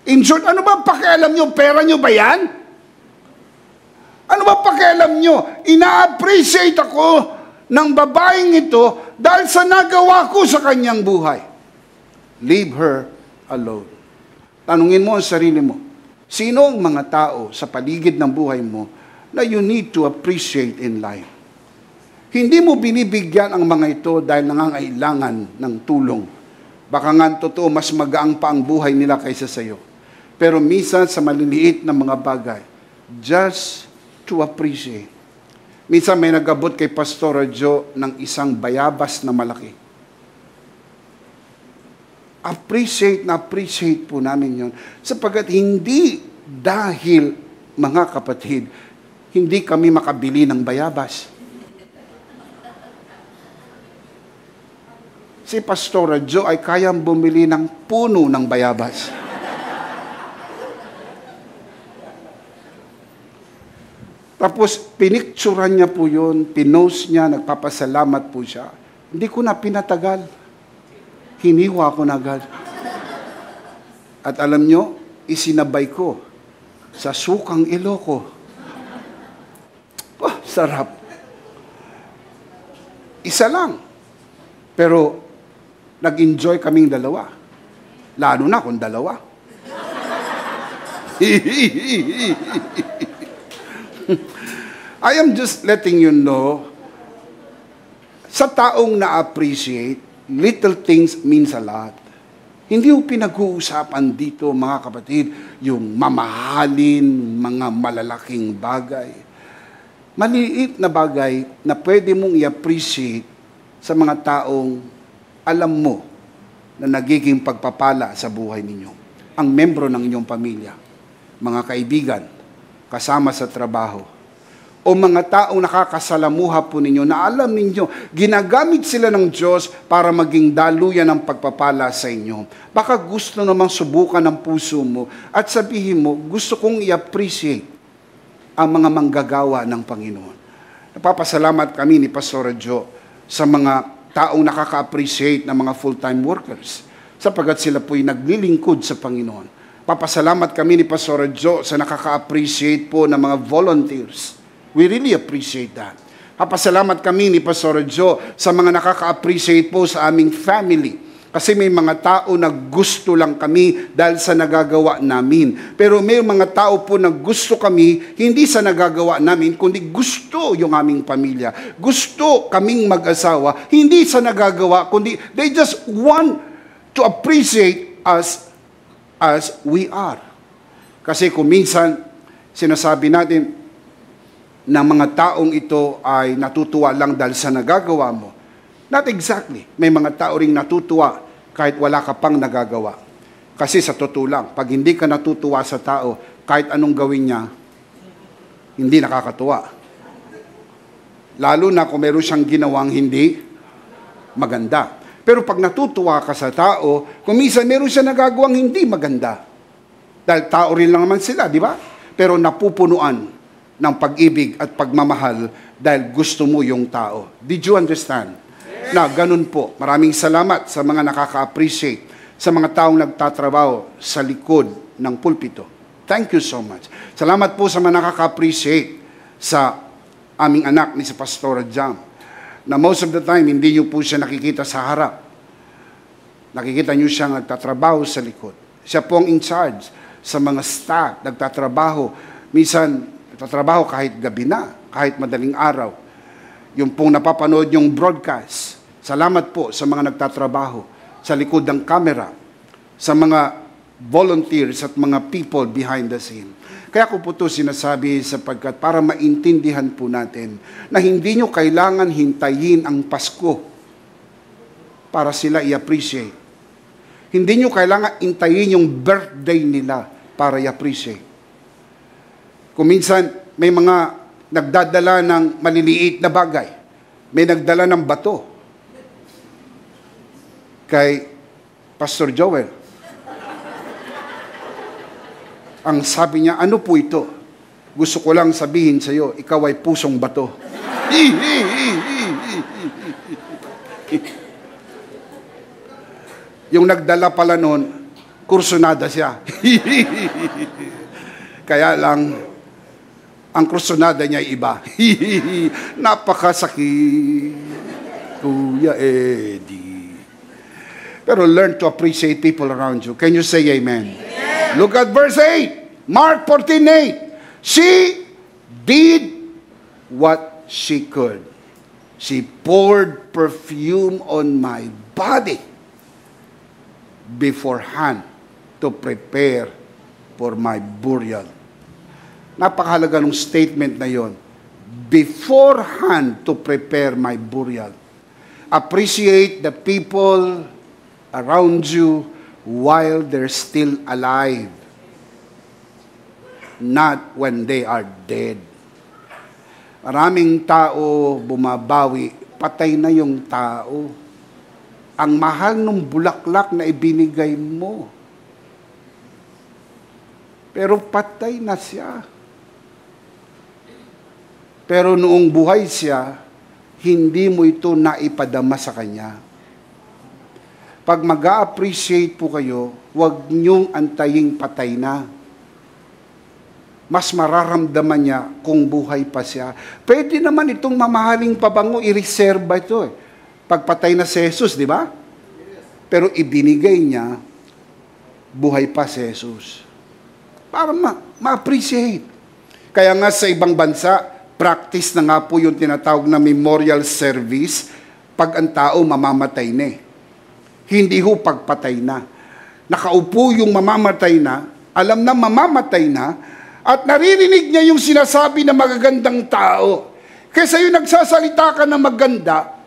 [SPEAKER 2] In short, ano ba pakialam niyo? Pera niyo ba yan? Ano ba pakialam niyo? Ina-appreciate ako ng babaeng ito dahil sa nagawa ko sa kanyang buhay. Leave her alone. Tanungin mo ang sarili mo, sino ang mga tao sa paligid ng buhay mo na you need to appreciate in life? Hindi mo binibigyan ang mga ito dahil nangangailangan ng tulong. Baka nga totoo, mas magaang pa ang buhay nila kaysa sa iyo. Pero minsan sa maliliit na mga bagay, just to appreciate. Minsan may nag-abot kay Pastor Joe ng isang bayabas na malaki. Appreciate po namin yon. Sapagkat hindi dahil, mga kapatid, hindi kami makabili ng bayabas. Si Pastor Joe ay kayang bumili ng puno ng bayabas. Tapos, pinicturan niya po yun, pinost niya, nagpapasalamat po siya. Hindi ko na pinatagal. Hiniwa ko na agad. At alam nyo, isinabay ko sa sukang Iloko. Oh, sarap. Isa lang. Pero, nag-enjoy kaming dalawa. Lalo na kung dalawa. I am just letting you know, sa taong na-appreciate, little things means a lot. Hindi ko pinag-uusapan dito, mga kapatid, yung mamahalin, mga malalaking bagay. Maliit na bagay na pwede mong i-appreciate sa mga taong alam mo na nagiging pagpapala sa buhay ninyo. Ang membro ng inyong pamilya, mga kaibigan, kasama sa trabaho, o mga taong nakakasalamuha po ninyo na alam ninyo, ginagamit sila ng Diyos para maging daluyan ng pagpapala sa inyo. Baka gusto namang subukan ng puso mo at sabihin mo, gusto kong i-appreciate ang mga manggagawa ng Panginoon. Napapasalamat kami ni Pastor Joe sa mga taong nakaka-appreciate ng mga full-time workers sapagkat sila po'y naglilingkod sa Panginoon. Papasalamat kami ni Pastor Joe sa nakaka-appreciate po ng mga volunteers. We really appreciate that. Papasalamat kami ni Pastor Joe sa mga nakaka-appreciate po sa aming family. Kasi may mga tao na gusto lang kami dahil sa nagagawa namin. Pero may mga tao po na gusto kami hindi sa nagagawa namin, kundi gusto yung aming pamilya. Gusto kaming mag-asawa, hindi sa nagagawa, kundi they just want to appreciate us as we are. Kasi kung minsan sinasabi natin, na mga taong ito ay natutuwa lang dahil sa nagagawa mo. Not exactly. May mga tao ring natutuwa kahit wala ka pang nagagawa. Kasi sa totoo lang, pag hindi ka natutuwa sa tao, kahit anong gawin niya, hindi nakakatuwa. Lalo na kung meron siyang ginawang hindi maganda. Pero pag natutuwa ka sa tao, kung minsan meron siya nagagawang hindi maganda. Dahil tao rin lang naman sila, di ba? Pero napupunuan ng pag-ibig at pagmamahal dahil gusto mo yung tao. Did you understand? Na ganun po. Maraming salamat sa mga nakaka-appreciate, sa mga taong nagtatrabaho sa likod ng pulpito. Thank you so much. Salamat po sa mga nakaka-appreciate sa aming anak ni si Pastor Jam, na most of the time, hindi nyo po siya nakikita sa harap. Nakikita nyo siyang nagtatrabaho sa likod. Siya po ang in charge sa mga staff, nagtatrabaho. Minsan, nagtatrabaho kahit gabi na, kahit madaling araw. Yung pong napapanood yung broadcast. Salamat po sa mga nagtatrabaho sa likod ng camera, sa mga volunteers at mga people behind the scene. Kaya ko po ito sinasabi sapagkat para maintindihan po natin na hindi nyo kailangan hintayin ang Pasko para sila i-appreciate. Hindi nyo kailangan hintayin yung birthday nila para i-appreciate. Kung minsan may mga nagdadala ng maliliit na bagay, may nagdala ng bato kay Pastor Joel. Ang sabi niya, ano po ito? Gusto ko lang sabihin sa iyo, ikaw ay pusong bato. Yung nagdala pala noon, kursunada siya. Kaya lang, ang kursunada niya ay iba. Napakasakit, Kuya Eddie. Pero learn to appreciate people around you. Can you say amen? Look at verse 8. Mark 14:8. She did what she could. She poured perfume on my body beforehand to prepare for my burial. Napakahalaga ng statement na yon. Beforehand to prepare my burial. Appreciate the people around you while they're still alive, not when they are dead. Maraming tao bumabawi, patay na yung tao. Ang mahal ng bulaklak na ibinigay mo, pero patay na siya. Pero noong buhay siya, hindi mo ito naipadama sa kanya. Pag mag-a-appreciate po kayo, huwag niyong antaying patay na. Mas mararamdaman niya kung buhay pa siya. Pwede naman itong mamahaling pabango, i-reserva ito. Pag patay na si Jesus, di ba? Pero ibinigay niya, buhay pa si Jesus. Para ma-appreciate. Kaya nga sa ibang bansa, practice na nga po yung tinatawag na memorial service pag ang tao mamamatay na eh. Hindi ho pagpatay na. Nakaupo yung mamamatay na, alam na mamamatay na, at naririnig niya yung sinasabi ng magagandang tao. Kaysa yung nagsasalita ka ng maganda,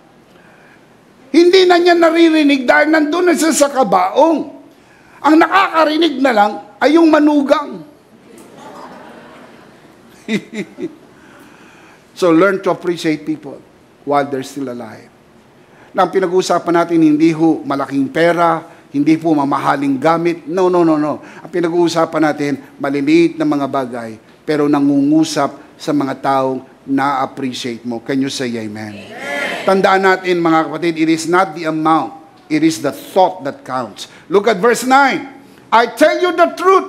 [SPEAKER 2] hindi na niya naririnig dahil nandun na siya sa kabaong. Ang nakakarinig na lang ay yung manugang. So learn to appreciate people while they're still alive. Na ang pinag-uusapan natin, hindi ho malaking pera, hindi po mamahaling gamit. No. Ang pinag-uusapan natin, maliliit na mga bagay, pero nangungusap sa mga taong na-appreciate mo. Can you say amen? Tandaan natin, mga kapatid, it is not the amount, it is the thought that counts. Look at verse 9. I tell you the truth.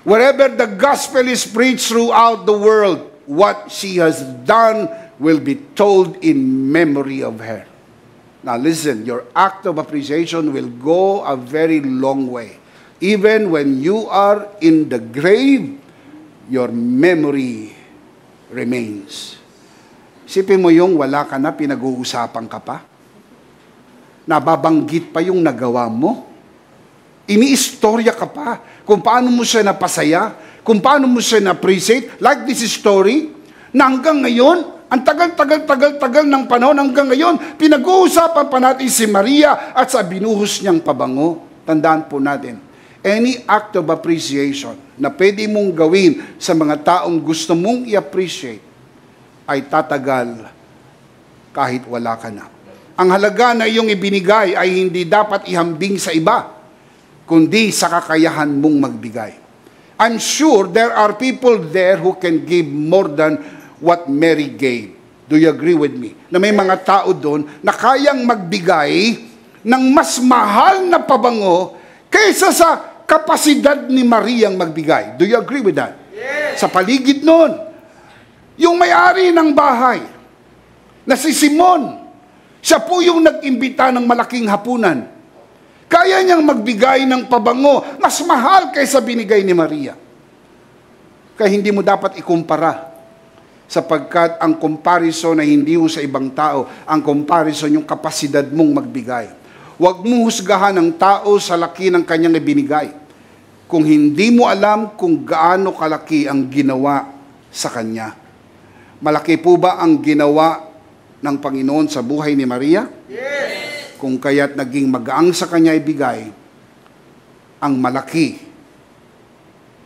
[SPEAKER 2] Wherever the gospel is preached throughout the world, what she has done will be told in memory of her. Now listen, your act of appreciation will go a very long way. Even when you are in the grave, your memory remains. Isipin mo yung wala ka na, pinag-uusapan ka pa. Nababanggit pa yung nagawa mo. Iniistorya ka pa kung paano mo siya napasaya, kung paano mo siya na-appreciate. Like this story, na hanggang ngayon, ang tagal ng panahon hanggang ngayon, pinag-uusapan pa natin si Maria at sa binuhos niyang pabango. Tandaan po natin, any act of appreciation na pwede mong gawin sa mga taong gusto mong i-appreciate ay tatagal kahit wala ka na. Ang halaga na iyong ibinigay ay hindi dapat ihambing sa iba, kundi sa kakayahan mong magbigay. I'm sure there are people there who can give more than what Mary gave. Do you agree with me? Na may mga tao doon na kayang magbigay ng mas mahal na pabango kaysa sa kapasidad ni Mariang magbigay. Do you agree with that? Yes. Sa paligid noon, yung may-ari ng bahay, na si Simon, siya po yung nag-imbita ng malaking hapunan. Kaya niyang magbigay ng pabango, mas mahal kaysa binigay ni Maria. Kaya hindi mo dapat ikumpara. Sapagkat ang comparison ay hindi ho sa ibang tao, ang comparison yung kapasidad mong magbigay. Huwag mo husgahan ang tao sa laki ng kanyang ibinigay, kung hindi mo alam kung gaano kalaki ang ginawa sa kanya. Malaki po ba ang ginawa ng Panginoon sa buhay ni Maria? Yes! Kung kaya't naging magaang sa kanya ibigay ang malaki.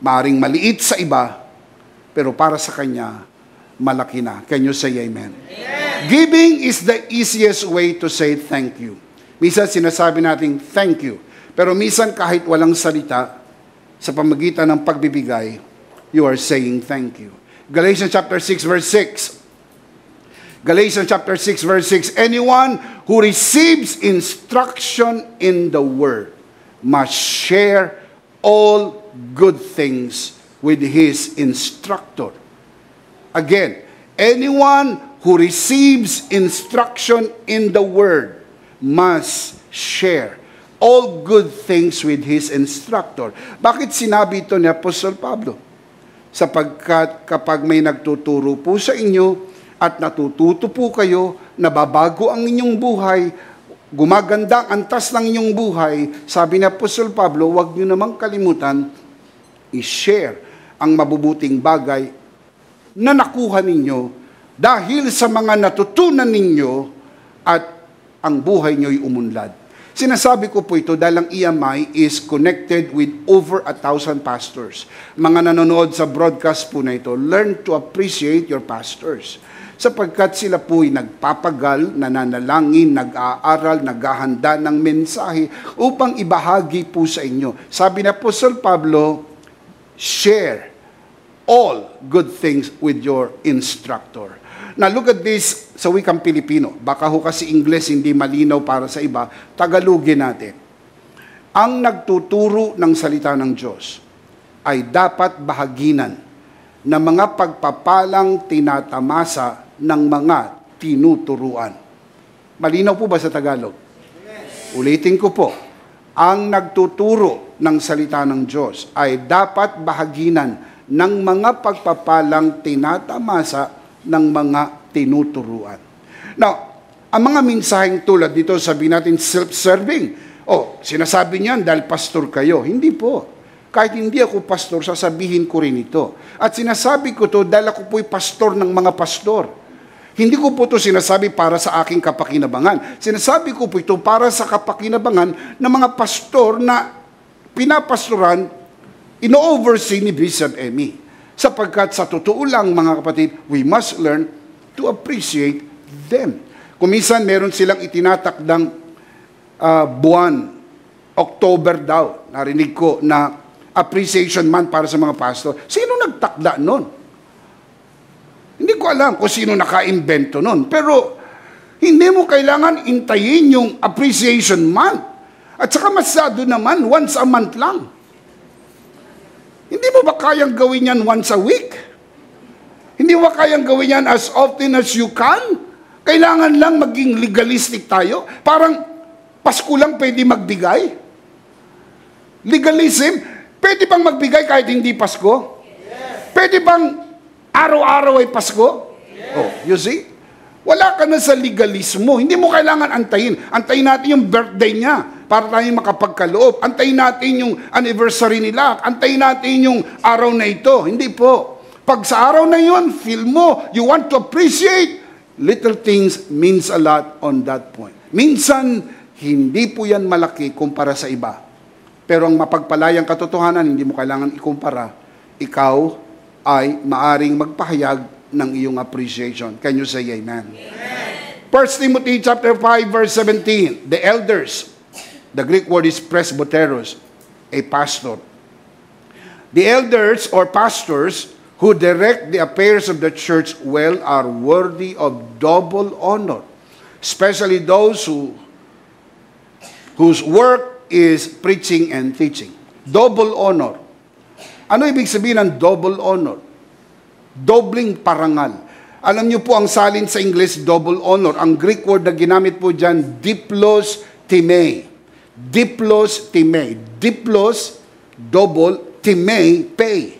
[SPEAKER 2] Maaring maliit sa iba, pero para sa kanya, malaki na. Can you say amen? Amen? Giving is the easiest way to say thank you. Minsan sinasabi natin thank you. Pero minsan kahit walang salita, sa pamagitan ng pagbibigay, you are saying thank you. Galatians chapter 6 verse 6. Galatians chapter 6 verse 6. Anyone who receives instruction in the word must share all good things with his instructor. Again, anyone who receives instruction in the word must share all good things with his instructor. Bakit sinabi ito ni Apostol Pablo? Sapagkat kapag may nagtuturo po sa inyo at natututo po kayo, nababago ang inyong buhay, gumaganda ang antas ng inyong buhay, sabi ni Apostol Pablo, huwag nyo namang kalimutan i-share ang mabubuting bagay na nakuha ninyo dahil sa mga natutunan ninyo at ang buhay nyo'y umunlad. Sinasabi ko po ito dahil ang EMI is connected with over 1,000 pastors. Mga nanonood sa broadcast po na ito, learn to appreciate your pastors. Sapagkat sila po'y nagpapagal, nananalangin, nag-aaral, naghahanda ng mensahe upang ibahagi po sa inyo. Sabi na Apostol Pablo, share all good things with your instructor. Now, look at this sa wikang Pilipino. Baka ho kasi Ingles hindi malinaw para sa iba. Tagalogin natin. Ang nagtuturo ng salita ng Diyos ay dapat bahaginan ng mga pagpapalang tinatamasa ng mga tinuturuan. Malinaw po ba sa Tagalog? Yes. Ulitin ko po. Ang nagtuturo ng salita ng Diyos ay dapat bahaginan ng mga pagpapalang tinatamasa ng mga tinuturuan. Now, ang mga mensaheng tulad dito, sabihin natin self-serving. Sinasabi niyan dahil pastor kayo. Hindi po. Kahit hindi ako pastor, sasabihin ko rin ito. At sinasabi ko to dahil ako po'y pastor ng mga pastor. Hindi ko po ito sinasabi para sa aking kapakinabangan. Sinasabi ko po ito para sa kapakinabangan ng mga pastor na pinapastoran, ino-oversee ni Bishop Emmy. Sapagkat sa totoo lang mga kapatid, we must learn to appreciate them. Kung minsan meron silang itinatakdang buwan, October daw, narinig ko na appreciation month para sa mga pastor. Sino nagtakda nun? Hindi ko alam kung sino naka-invento nun. Pero hindi mo kailangan intayin yung appreciation month. At saka masyado naman, once a month lang. Hindi mo ba kayang gawin yan once a week? Hindi mo ba kayang gawin yan as often as you can? Kailangan lang maging legalistic tayo? Parang Pasko lang pwede magbigay? Legalism? Pwede bang magbigay kahit hindi Pasko? Yes. Pwede bang araw-araw ay Pasko? Yes. You see? Wala ka na sa legalismo. Hindi mo kailangan antayin. Antayin natin yung birthday niya para tayo makapagkaloob. Antayin natin yung anniversary nila. Antayin natin yung araw na ito. Hindi po. Pag sa araw na yun, feel mo, you want to appreciate, little things means a lot on that point. Minsan, hindi po yan malaki kumpara sa iba. Pero ang mapagpalayang katotohanan, hindi mo kailangan ikumpara. Ikaw ay maaring magpahayag ng iyong appreciation. Can you say amen? Amen. 1 Timothy chapter 5 verse 17. The elders, the Greek word is presbyteros, a pastor. The elders or pastors who direct the affairs of the church well are worthy of double honor, especially those whose work is preaching and teaching. Double honor. Ano ibig sabihin ng double honor? Dobling parangal. Alam niyo po ang salin sa English, double honor. Ang Greek word na ginamit po dyan, diplos timei. Diplos timei. Diplos, double, timei, pay.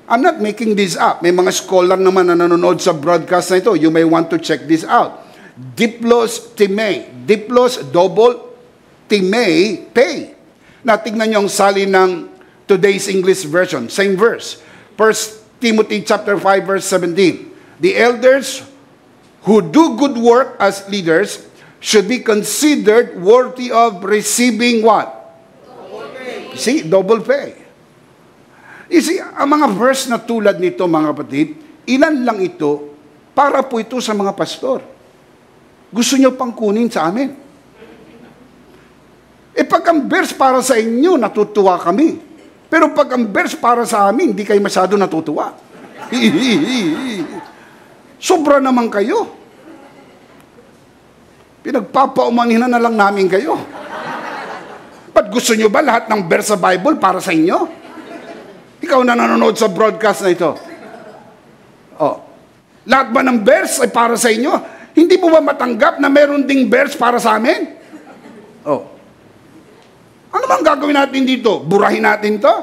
[SPEAKER 2] I'm not making this up. May mga scholar naman na nanonood sa broadcast na ito. You may want to check this out. Diplos time. Diplos, double. Time, pay. Natignan niyo ang salin ng today's English version. Same verse. 1 Timothy chapter 5 verse 17. The elders who do good work as leaders should be considered worthy of receiving what? Double pay. See, double pay. You see, ang mga verse na tulad nito, mga kapatid, ilan lang ito, para po ito sa mga pastor. Gusto nyo pang kunin sa amin. Pag ang verse para sa inyo, natutuwa kami. Pero pag ang verse para sa amin, hindi kayo masyado natutuwa. Sobra naman kayo. Pinagpapaumanhin na lang namin kayo. Ba't gusto nyo ba lahat ng verse sa Bible para sa inyo? Ikaw na nanonood sa broadcast na ito. Oh. Lahat ba ng verse ay para sa inyo? Hindi mo ba matanggap na meron ding verse para sa amin? Oh. Ano bang gagawin natin dito? Burahin natin to?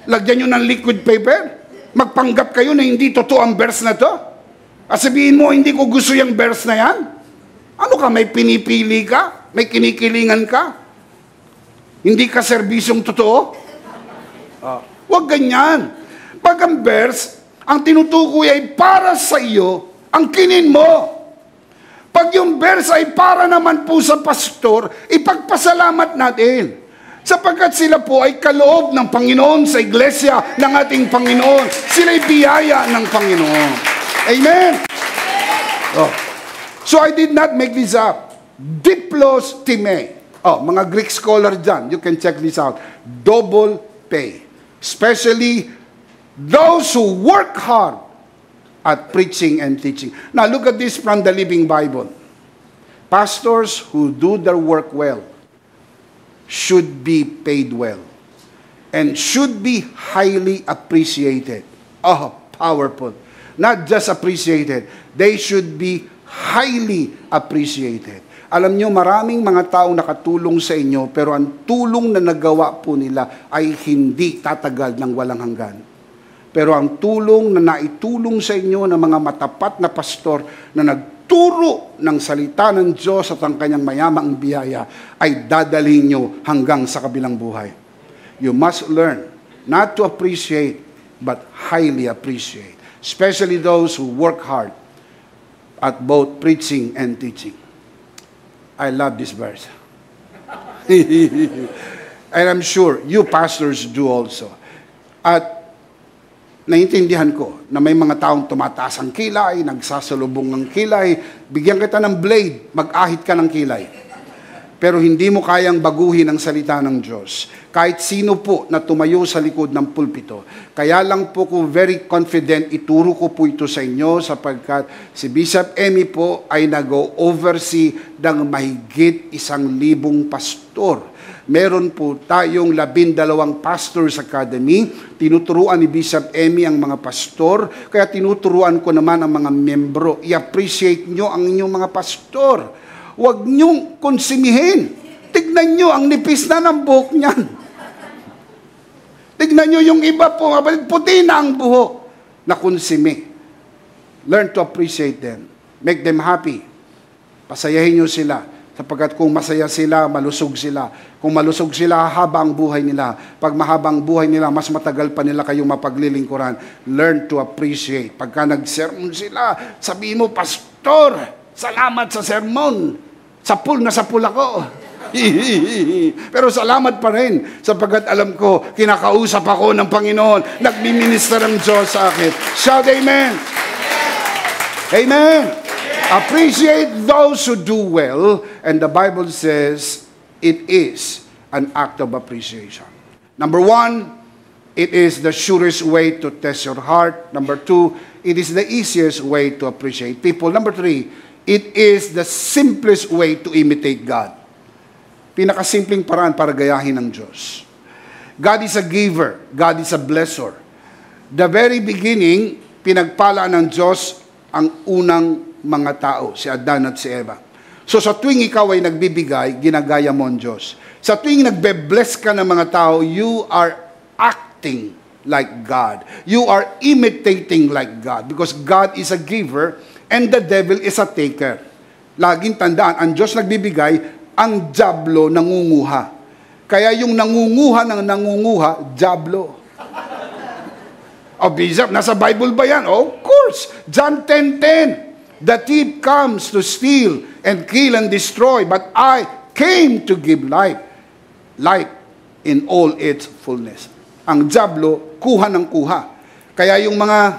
[SPEAKER 2] Lagyan nyo ng liquid paper? Magpanggap kayo na hindi totoo ang verse na to? At sabihin mo, hindi ko gusto yung verse na yan? Ano ka, may pinipili ka? May kinikilingan ka? Hindi ka serbisyong totoo? Huwag ganyan. Pag ang verse, ang tinutukoy ay para sa iyo, ang kinin mo. Pag yung verse ay para naman po sa pastor, ipagpasalamat natin. Sapagkat sila po ay kaloob ng Panginoon sa iglesia ng ating Panginoon. Sila'y biyaya ng Panginoon. Amen? Oh. So I did not make this up. Diplos time. Oh, mga Greek scholar dyan, you can check this out. Double pay. Especially those who work hard at preaching and teaching. Now, look at this from the Living Bible. Pastors who do their work well should be paid well and should be highly appreciated. Oh, powerful. Not just appreciated. They should be highly appreciated. Alam nyo, maraming mga taong nakatulong sa inyo, pero ang tulong na nagawa po nila ay hindi tatagal ng walang hanggan. Pero ang tulong na naitulong sa inyo ng mga matapat na pastor na nagturo ng salita ng Diyos at ang kanyang mayamang biyaya ay dadalhin nyo hanggang sa kabilang buhay. You must learn not to appreciate but highly appreciate. Especially those who work hard at both preaching and teaching. I love this verse. And I'm sure you pastors do also. At naiintindihan ko na may mga taong tumataas ang kilay, nagsasalubong ng kilay, bigyan kita ng blade, mag-ahit ka ng kilay. Pero hindi mo kayang baguhin ang salita ng Diyos. Kahit sino po na tumayo sa likod ng pulpito. Kaya lang po ko very confident, ituro ko po ito sa inyo sapagkat si Bishop Emmy po ay nag-oversee ng mahigit 1,000 pastor. Meron po tayong 12 Pastors Academy. Tinuturuan ni Bishop Emmy ang mga pastor. Kaya tinuturuan ko naman ang mga membro. I-appreciate nyo ang inyong mga pastor. Huwag nyong konsumihin. Tignan nyo, ang nipis na ng buhok niyan. Tignan nyo yung iba po, puti na ang buhok na konsumi. Learn to appreciate them. Make them happy. Pasayahin nyo sila. Sapagkat kung masaya sila, malusog sila. Kung malusog sila, haba ang buhay nila. Pag mahabang buhay nila, mas matagal pa nila kayong mapaglilingkuran. Learn to appreciate. Pagka nag-sermon sila, sabihin mo, Pastor, salamat sa sermon. Sapul na sapul ako. Pero salamat pa rin sapagkat alam ko, kinakausap ako ng Panginoon. Nagmi-minister ang Diyos sa akin. Shout amen. Amen. Appreciate those who do well. And the Bible says it is an act of appreciation. Number 1, it is the surest way to test your heart. Number 2, it is the easiest way to appreciate people. Number 3, it is the simplest way to imitate God. Pinakasimpleng paraan para gayahin ng Diyos. God is a giver. God is a blesser. The very beginning, pinagpala ng Diyos ang unang mga tao, si Adan at si Eva. So sa tuwing ikaw ay nagbibigay, ginagaya mo ang Diyos. Sa tuwing nagbe-bless ka ng mga tao, you are acting like God. You are imitating like God. Because God is a giver and the devil is a taker. Laging tandaan, ang Diyos nagbibigay, ang dyablo nangunguha. Kaya yung nangunguha ng nangunguha, dyablo. Bishop, nasa Bible ba yan? Of course. John 10:10. The thief comes to steal and kill and destroy, but I came to give life. Life in all its fullness. Ang dyablo, kuha ng kuha. Kaya yung mga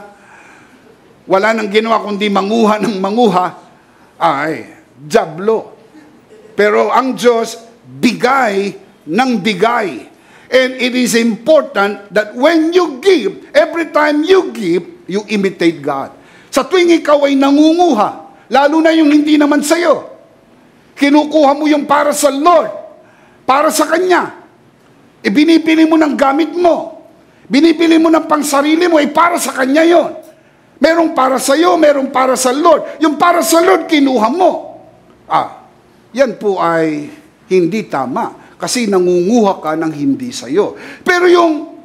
[SPEAKER 2] wala nang ginawa kundi manguha ng manguha, ay dyablo. Pero ang Diyos, bigay ng bigay. And it is important that when you give, every time you give, you imitate God. Sa tuwing ikaw ay nangunguha, lalo na yung hindi naman sa'yo, kinukuha mo yung para sa Lord, para sa Kanya. Ibinibili mo ng gamit mo. Binibili mo ng pangsarili mo, ay para sa Kanya yon. Merong para sa'yo, merong para sa Lord. Yung para sa Lord, kinuha mo. Yan po ay hindi tama. Kasi nangunguha ka ng hindi sa'yo. Pero yung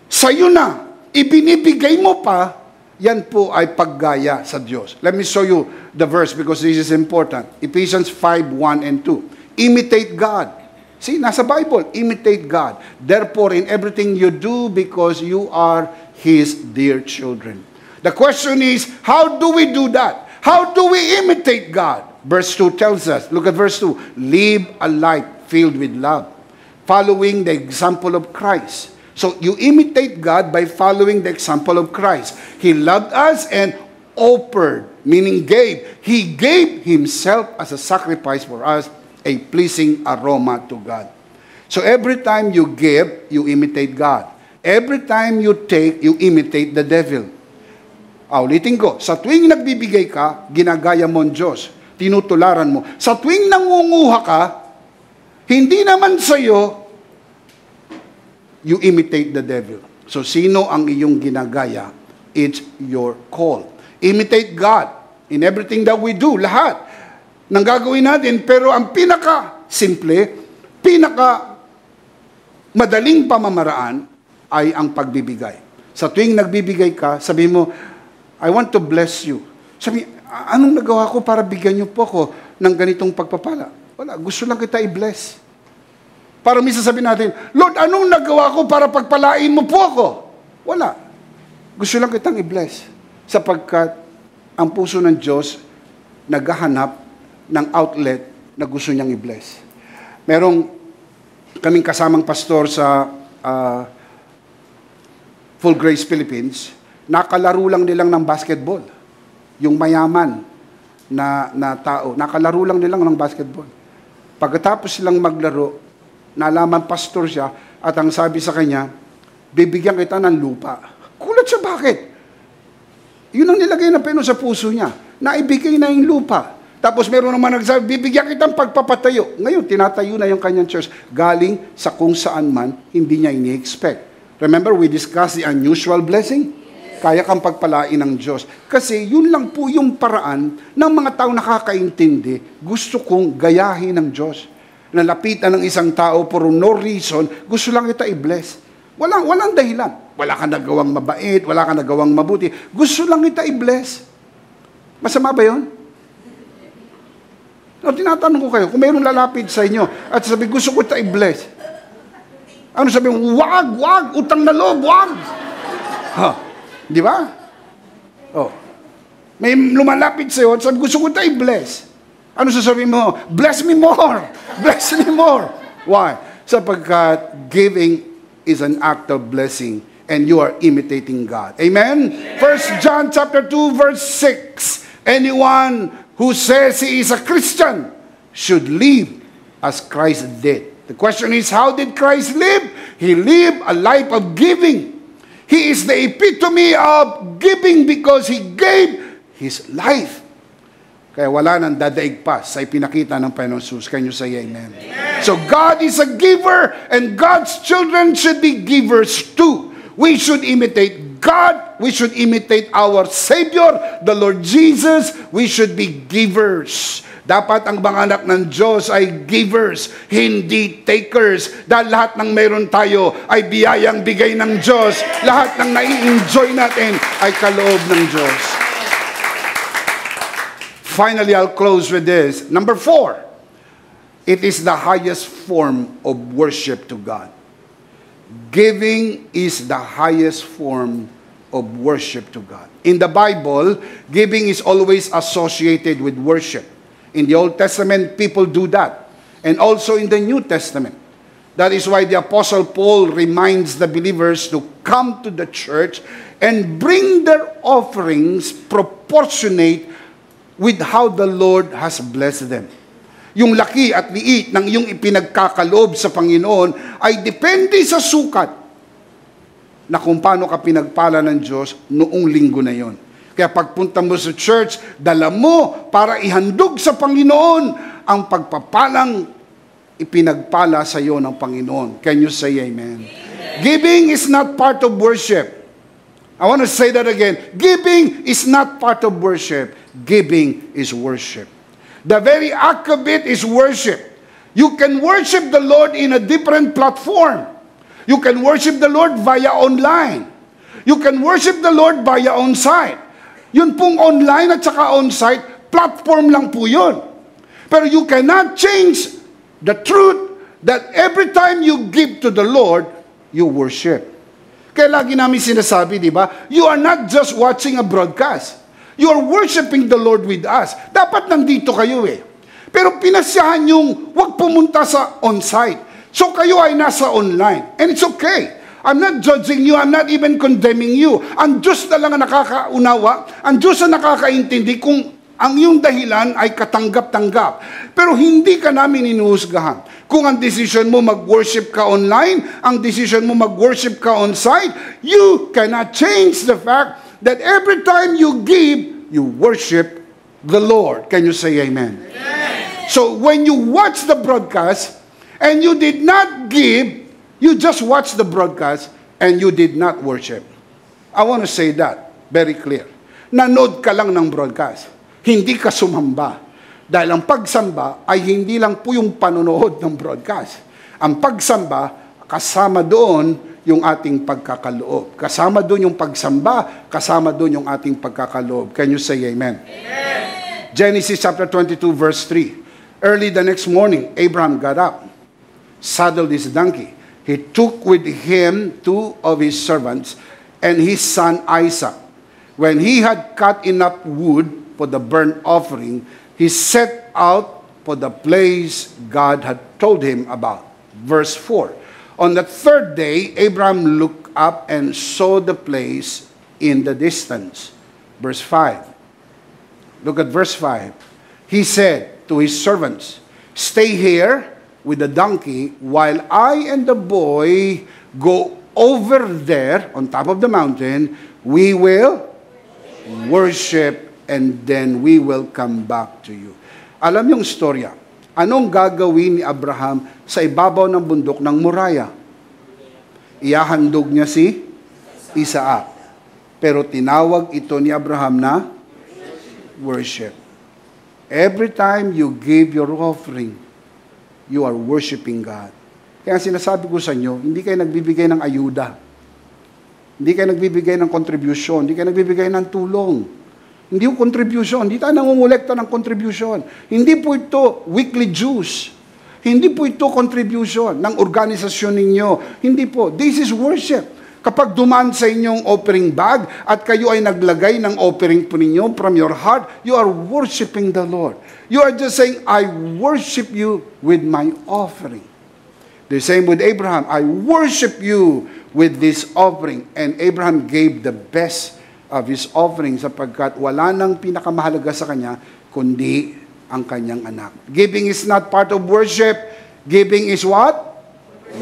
[SPEAKER 2] sa'yo na, ibinibigay mo pa, yan po ay paggaya sa Diyos. Let me show you the verse because this is important. Ephesians 5:1 and 2. Imitate God. See, nasa Bible, imitate God. Therefore, in everything you do, because you are His dear children. The question is, how do we do that? How do we imitate God? Verse 2 tells us, look at verse 2, live a life filled with love, following the example of Christ. So you imitate God by following the example of Christ. He loved us and offered, meaning gave. He gave Himself as a sacrifice for us, a pleasing aroma to God. So every time you give, you imitate God. Every time you take, you imitate the devil. Ulitin ko, sa tuwing nagbibigay ka, ginagaya mo ang Diyos. Tinutularan mo. Sa tuwing nangunguha ka, hindi naman sa'yo, you imitate the devil. So, sino ang iyong ginagaya? It's your call. Imitate God in everything that we do. Lahat ng gagawin natin. Pero ang pinaka-simple, pinaka-madaling pamamaraan ay ang pagbibigay. Sa tuwing nagbibigay ka, sabi mo, I want to bless you. Sabi, anong nagawa ko para bigyan niyo po ako ng ganitong pagpapala? Wala, gusto lang kita i-bless. Para minsan sabihin natin, Lord, anong nagawa ko para pagpalain mo po ako? Wala. Gusto lang kitang i-bless. Sapagkat ang puso ng Diyos naghahanap ng outlet na gusto niyang i-bless. Merong kaming kasamang pastor sa Full Grace Philippines, nakalaro lang nilang ng basketball. Yung mayaman na tao, nakalaro lang nilang ng basketball. Pagkatapos silang maglaro, nalaman pastor siya, at ang sabi sa kanya, bibigyan kita ng lupa. Kulat siya, bakit? Yun ang nilagay na peno sa puso niya. Naibigay na yung lupa. Tapos meron naman nagsabi, bibigyan kitang pagpapatayo. Ngayon, tinatayo na yung kanyang church. Galing sa kung saan man, hindi niya ini-expect. Remember, we discussed the unusual blessing? Kaya kang pagpalain ng Diyos. Kasi yun lang po yung paraan ng mga tao nakakaintindi, gusto kong gayahin ng Diyos. Nalapitan ng isang tao for no reason, gusto lang kita i-bless. Walang dahilan. Wala kang nagawang mabait, wala kang nagawang mabuti. Gusto lang kita i-bless. Masama ba yun? Tinatanong ko kayo, kung mayroong lalapit sa inyo at sabi, gusto ko kita i-bless. Ano sabi mo? Wag, utang na loob, wag. Di ba? May lumalapit sa'yo at sabi, gusto ko tayo i-bless. Ano sasabihin mo? Bless me more! Bless me more! Why? Sapagkat giving is an act of blessing and you are imitating God. Amen? 1 John chapter 2 verse 6. Anyone who says he is a Christian should live as Christ did. The question is, how did Christ live? He lived a life of giving. He is the epitome of giving because He gave His life. Kaya wala nang dadaig pa sa ipinakita ng Panginoon Jesus. Can you say amen? Amen? So God is a giver and God's children should be givers too. We should imitate God. We should imitate our Savior, the Lord Jesus. We should be givers. Dapat ang mga anak ng Diyos ay givers, hindi takers. Dahil lahat ng meron tayo ay biyayang bigay ng Diyos. Lahat ng nai-enjoy natin ay kaloob ng Diyos. finally, I'll close with this. Number 4, it is the highest form of worship to God. Giving is the highest form of worship to God. In the Bible, giving is always associated with worship. In the Old Testament, people do that. And also in the New Testament. That is why the Apostle Paul reminds the believers to come to the church and bring their offerings proportionate with how the Lord has blessed them. Yung laki at liit ng iyong ipinagkakaloob sa Panginoon ay depende sa sukat na kung paano ka pinagpala ng Diyos noong linggo na yon. Kaya pagpunta mo sa church, dala mo para ihandog sa Panginoon ang pagpapalang ipinagpala sa iyo ng Panginoon. Can you say amen? Giving is not part of worship. I want to say that again. Giving is not part of worship. Giving is worship. The very act of it is worship. You can worship the Lord in a different platform. You can worship the Lord via online. You can worship the Lord via on-site. Yun pong online at saka on-site, platform lang po yun. Pero you cannot change the truth that every time you give to the Lord, you worship. Kaya lagi namin sinasabi, di ba? You are not just watching a broadcast. You are worshiping the Lord with us. Dapat nandito kayo eh. Pero pinasyahan yung huwag pumunta sa on-site. So kayo ay nasa online. And it's okay. I'm not judging you. I'm not even condemning you. Ang Diyos na lang ang nakakaunawa. Ang Diyos ang nakakaintindi kung ang iyong dahilan ay katanggap-tanggap. Pero hindi ka namin inuhusgahan. Kung ang decision mo mag-worship ka online, ang decision mo mag-worship ka on-site, you cannot change the fact that every time you give, you worship the Lord. Can you say amen? Amen. So when you watch the broadcast and you did not give, you just watch the broadcast and you did not worship. I want to say that very clear. Nanood ka lang ng broadcast. Hindi ka sumamba. Dahil ang pagsamba ay hindi lang po yung panonood ng broadcast. Ang pagsamba, kasama doon yung ating pagkakaloob. Kasama doon yung pagsamba, kasama doon yung ating pagkakaloob. Can you say amen? Amen. Genesis chapter 22 verse 3. Early the next morning, Abraham got up, saddled his donkey. He took with him 2 of his servants and his son Isaac. When he had cut enough wood for the burnt offering, he set out for the place God had told him about. Verse 4. On the 3rd day, Abraham looked up and saw the place in the distance. Verse 5. Look at verse 5. He said to his servants, "Stay here with the donkey while I and the boy go over there on top of the mountain. We will worship and then we will come back to you." Alam yung storya. Anong gagawin ni Abraham sa ibabaw ng bundok ng Moriah? Ihahandog niya si Isaac. Pero tinawag ito ni Abraham na worship. Every time you give your offering, you are worshiping God. Kaya sinasabi ko sa inyo, hindi kayo nagbibigay ng ayuda. Hindi kayo nagbibigay ng contribution. Hindi kayo nagbibigay ng tulong. Hindi yung contribution. Hindi tayo nangungulekta ng contribution. Hindi po ito weekly dues. Hindi po ito contribution ng organisasyon ninyo. Hindi po. This is worship. Kapag dumaan sa inyong offering bag at kayo ay naglagay ng offering po ninyo from your heart, you are worshiping the Lord. You are just saying, I worship you with my offering. The same with Abraham. I worship you with this offering. And Abraham gave the best of his offering sapagkat wala nang pinakamahalaga sa kanya kundi ang kanyang anak. Giving is not part of worship. Giving is what?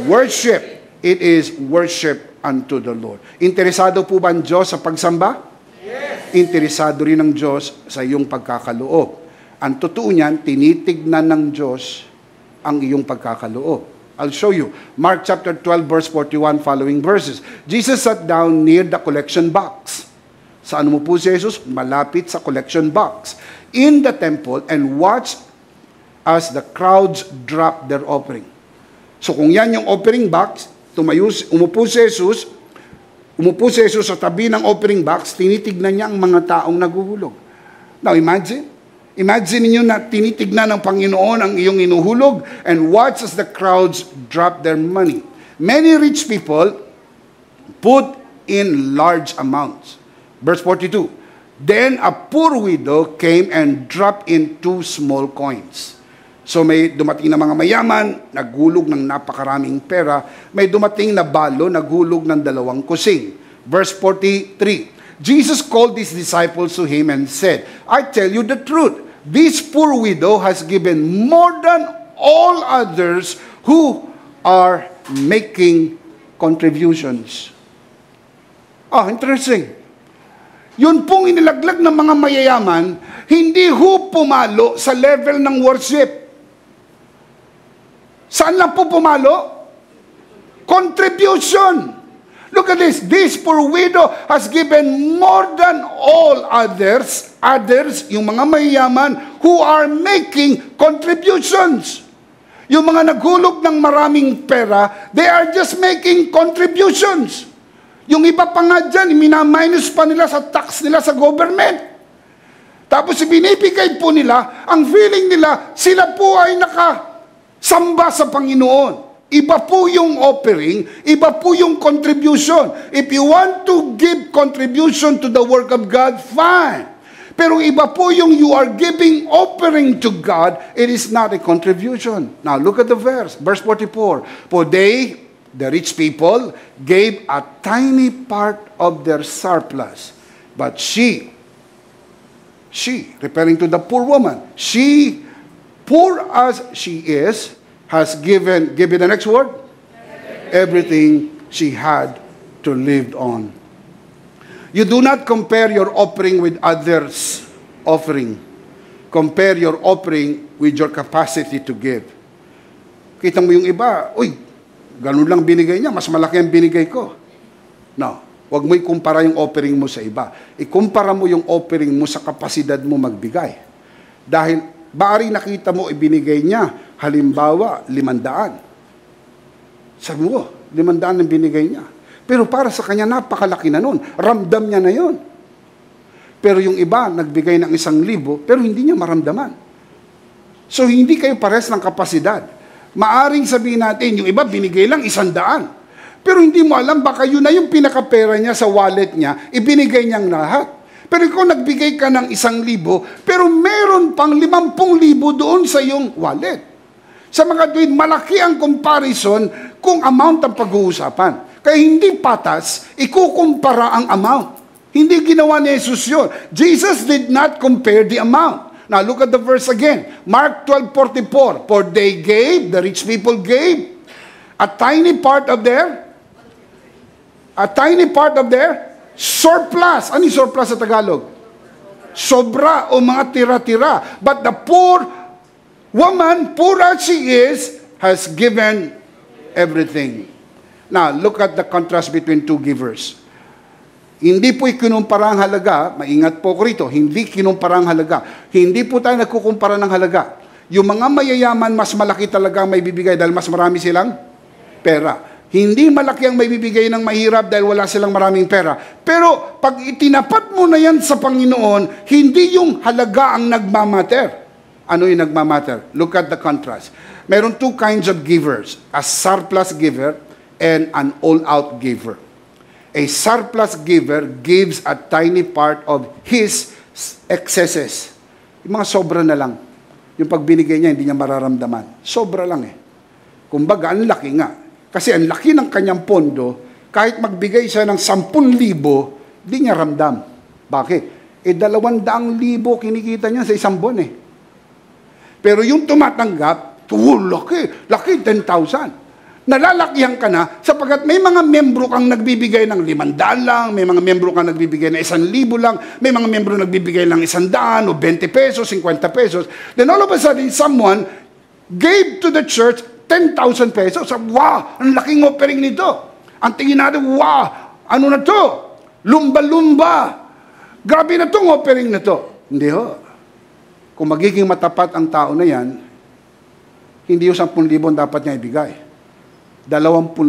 [SPEAKER 2] Worship. It is worship unto the Lord. Interesado po ba ang Diyos sa pagsamba? Yes. Interesado rin ang Diyos sa iyong pagkakaloob. Ang totoo niyan, tinitignan ng Diyos ang iyong pagkakaloob. I'll show you. Mark chapter 12 verse 41 following verses. Jesus sat down near the collection box. Saan mo po si Jesus? Malapit sa collection box in the temple and watched as the crowds dropped their offering. So kung yan yung offering box, umupo si Jesus sa tabi ng offering box, tinitignan niya ang mga taong naguhulog. Now imagine, Imagine niyo na tinitignan ng Panginoon ang iyong inuhulog and watch as the crowds drop their money. Many rich people put in large amounts. Verse 42, then a poor widow came and dropped in 2 small coins. So may dumating na mga mayaman, naghulog ng napakaraming pera. May dumating na balo, naghulog ng 2 kusing. Verse 43, Jesus called his disciples to him and said, I tell you the truth, this poor widow has given more than all others who are making contributions. Interesting. Yun pong inilaglag ng mga mayayaman, hindi ho pumalo sa level ng worship. Saan lang po pumalo? Contribution. Look at this. This poor widow has given more than all others, yung mga mayayaman who are making contributions. Yung mga naghulog ng maraming pera, they are just making contributions. Yung iba pa nga dyan, minaminus pa nila sa tax nila sa government. Tapos binibigay po nila, ang feeling nila, sila po ay nakasamba sa Panginoon. Iba po yung offering, iba po yung contribution. If you want to give contribution to the work of God, fine. Pero iba po yung you are giving offering to God, it is not a contribution. Now look at the verse, verse 44. For they, the rich people, gave a tiny part of their surplus. But she, referring to the poor woman, she, poor as she is, has given, give me the next word, everything she had to live on. You do not compare your offering with others' offering. Compare your offering with your capacity to give. Kita mo yung iba, uy, ganun lang binigay niya, mas malaki ang binigay ko. No, huwag mo ikumpara yung offering mo sa iba. Ikumpara mo yung offering mo sa kapasidad mo magbigay. Dahil, bari nakita mo ibinigay niya, halimbawa, 500. Sabi mo, 500 ang binigay niya. Pero para sa kanya, napakalaki na nun. Ramdam niya na yun. Pero yung iba, nagbigay ng 1,000, pero hindi niya maramdaman. So, hindi kayo pares ng kapasidad. Maaring sabihin natin, yung iba, binigay lang 100. Pero hindi mo alam, baka yun na yung pinakapera niya sa wallet niya, ibinigay niyang lahat. Pero kung nagbigay ka ng 1,000, pero meron pang 50,000 doon sa iyong wallet. Sa mga tuwid, malaki ang comparison kung amount ang pag-uusapan. Kaya hindi patas, ikukumpara ang amount. Hindi ginawa ni Jesus yun. Jesus did not compare the amount. Now look at the verse again. Mark 12:44. For they gave, the rich people gave, a tiny part of their surplus. Ano yung surplus sa Tagalog? Sobra o mga tira-tira. But the poor woman, poor as she is, has given everything. Now, look at the contrast between two givers. Hindi po ikinumpara ang halaga, maingat po ko rito, hindi kinumpara ang halaga. Hindi po tayo nagkukumpara ng halaga. Yung mga mayayaman, mas malaki talaga ang may bibigay dahil mas marami silang pera. Hindi malaki ang may bibigay ng mahirap dahil wala silang maraming pera. Pero pag itinapat mo na yan sa Panginoon, hindi yung halaga ang nagmamatter. Ano yung nagmamatter? Look at the contrast. Meron 2 kinds of givers. A surplus giver and an all-out giver. A surplus giver gives a tiny part of his excesses. Yung mga sobra na lang. Yung pagbinigay niya, hindi niya mararamdaman. Sobra lang eh. Kumbaga, ang laki nga. Kasi ang laki ng kanyang pondo, kahit magbigay siya ng 10,000, hindi niya ramdam. Bakit? 200,000 kinikita niya sa isang buwan eh. Pero yung tumatanggap, laki, 10,000. Nalalakihan ka na sapagkat may mga membro kang nagbibigay ng 500 lang, may mga membro kang nagbibigay ng 1,000 lang, may mga membro nagbibigay ng 100 o 20 pesos, 50 pesos. Then all of a sudden, someone gave to the church 10,000 pesos. Wow, ang laking offering nito. Ang tingin natin, wow, ano na to? Lumba-lumba. Grabe na tong offering na to. Hindi ho. Kung magiging matapat ang tao na yan, hindi yung 10,000 dapat niya ibigay. 20,000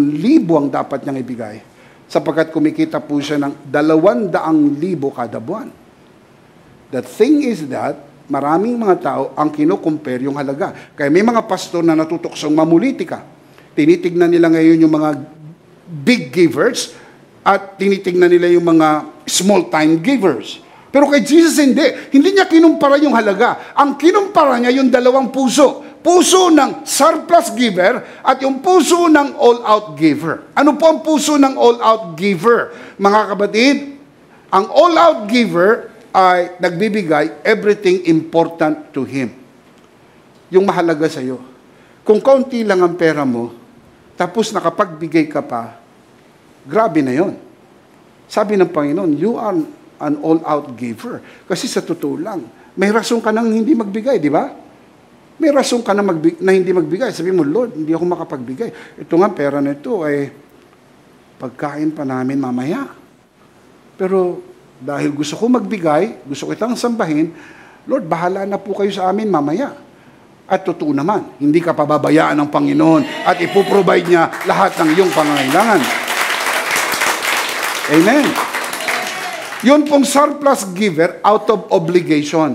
[SPEAKER 2] ang dapat niyang ibigay sapagkat kumikita po siya ng 200,000 kada buwan. The thing is that maraming mga tao ang kino-compare yung halaga. Kaya may mga pastor na natutuksong mamulitika. Tinitignan nila ngayon yung mga big givers at tinitignan nila yung mga small-time givers. Pero kay Jesus hindi. Hindi niya kinumpara yung halaga. Ang kinumpara niya yung dalawang puso. Puso ng surplus giver at yung puso ng all-out giver. Ano po ang puso ng all-out giver? Mga kapatid, ang all-out giver ay nagbibigay everything important to him. Yung mahalaga sa iyo. Kung kaunti lang ang pera mo, tapos nakapagbigay ka pa, grabe na yon. Sabi ng Panginoon, you are an all-out giver. Kasi sa totoo lang, may rason ka nang hindi magbigay, di ba? May rason ka na hindi magbigay. Sabi mo, Lord, hindi ako makapagbigay. Ito nga, pera na ito ay pagkain pa namin mamaya. Pero dahil gusto ko magbigay, gusto kitang sambahin, Lord, bahala na po kayo sa amin mamaya. At totoo naman, hindi ka pababayaan ng Panginoon at ipoprovide niya lahat ng iyong pangangailangan. Amen. Yun pong surplus giver out of obligation.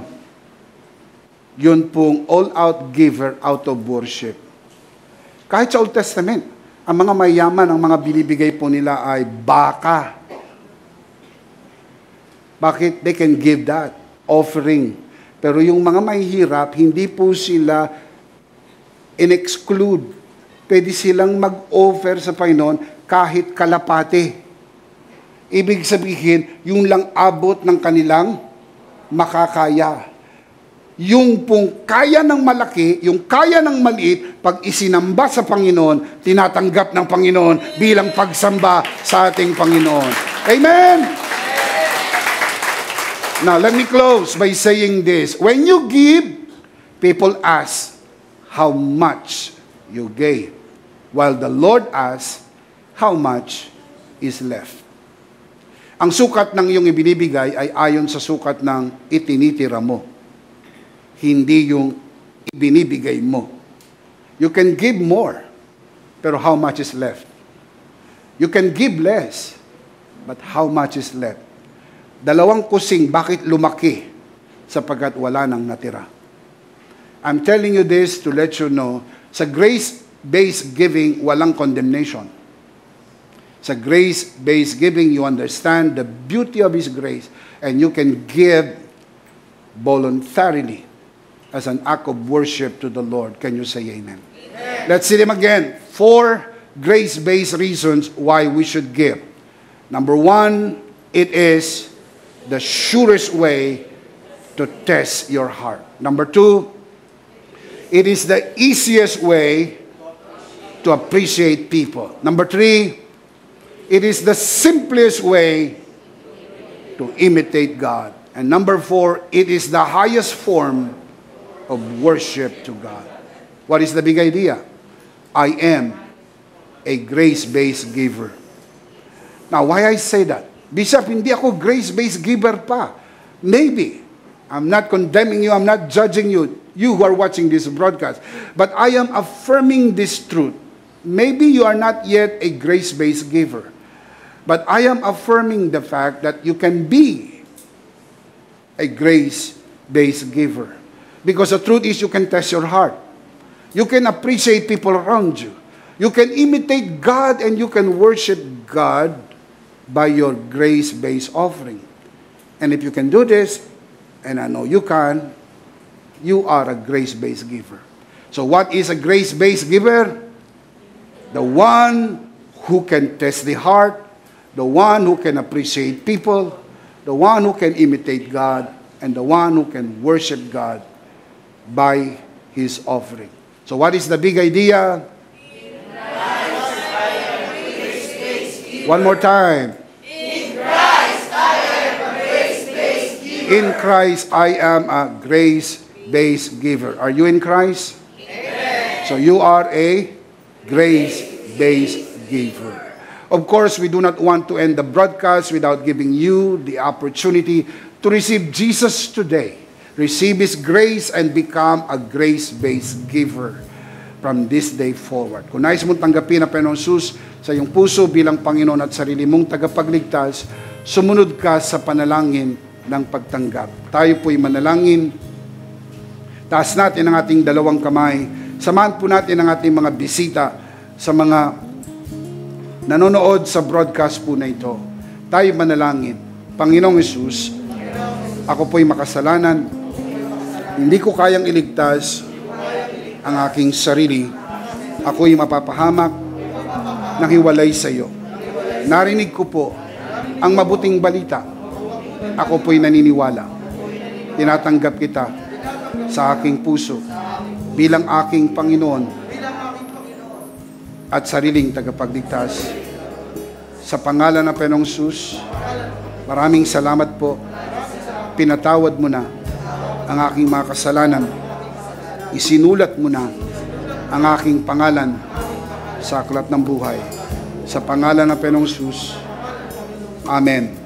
[SPEAKER 2] Yun pong all-out giver out of worship. Kahit sa Old Testament, ang mga mayaman, ang mga binibigay po nila ay baka. Bakit? They can give that offering. Pero yung mga mahihirap, hindi po sila in-exclude. Pwede silang mag-offer sa Panginoon kahit kalapate. Ibig sabihin, yung lang abot ng kanilang makakaya. Yung pong kaya ng malaki, yung kaya ng maliit, pag isinamba sa Panginoon, tinatanggap ng Panginoon bilang pagsamba sa ating Panginoon. Amen! Now, let me close by saying this. When you give, people ask how much you gave, while the Lord asks how much is left. Ang sukat ng iyong ibinibigay ay ayon sa sukat ng itinitira mo, hindi yung ibinibigay mo. You can give more, pero how much is left? You can give less, but how much is left? Dalawang kusing, bakit lumaki? Sapagkat wala nang natira. I'm telling you this to let you know, sa grace-based giving, walang condemnation. Sa grace-based giving, you understand the beauty of His grace, and you can give voluntarily as an act of worship to the Lord. Can you say amen? Amen. Let's see them again. 4 grace-based reasons why we should give. Number 1, it is the surest way to test your heart. Number 2, it is the easiest way to appreciate people. Number 3, it is the simplest way to imitate God. And number 4, it is the highest form of worship to God. What is the big idea? I am a grace-based giver. Now, why I say that? Bishop, hindi ako grace-based giver pa. Maybe. I'm not condemning you. I'm not judging you. You who are watching this broadcast. But I am affirming this truth. Maybe you are not yet a grace-based giver. But I am affirming the fact that you can be a grace-based giver. Because the truth is you can test your heart. You can appreciate people around you. You can imitate God and you can worship God by your grace-based offering. And if you can do this, and I know you can, you are a grace-based giver. So what is a grace-based giver? The one who can test the heart, the one who can appreciate people, the one who can imitate God, and the one who can worship God by his offering. So what is the big idea? One more time. In Christ, I am a grace-based giver. In Christ, I am a grace-based giver. Are you in Christ? Amen. So you are a grace-based giver. Of course, we do not want to end the broadcast without giving you the opportunity to receive Jesus today. Receive His grace and become a grace-based giver from this day forward. Kung nais mong tanggapin ang Panginoon Jesus sa iyong puso bilang Panginoon at sarili mong tagapagligtas, sumunod ka sa panalangin ng pagtanggap. Tayo po'y manalangin. Taas natin ang ating dalawang kamay. Samahan po natin ang ating mga bisita sa mga nanonood sa broadcast po na ito. Tayo manalangin. Panginoong Hesus, ako po'y makasalanan. Hindi ko kayang iligtas ang aking sarili. Ako'y mapapahamak nang hiwalay sa iyo. Narinig ko po ang mabuting balita. Ako po'y naniniwala. Tinatanggap kita sa aking puso bilang aking Panginoon at sariling tagapagligtas. Sa pangalan ng Panginoong Hesus, maraming salamat po. Pinatawad mo na ang aking mga kasalanan. Isinulat mo na ang aking pangalan sa aklat ng buhay. Sa pangalan ng Panginoong Hesus, Amen.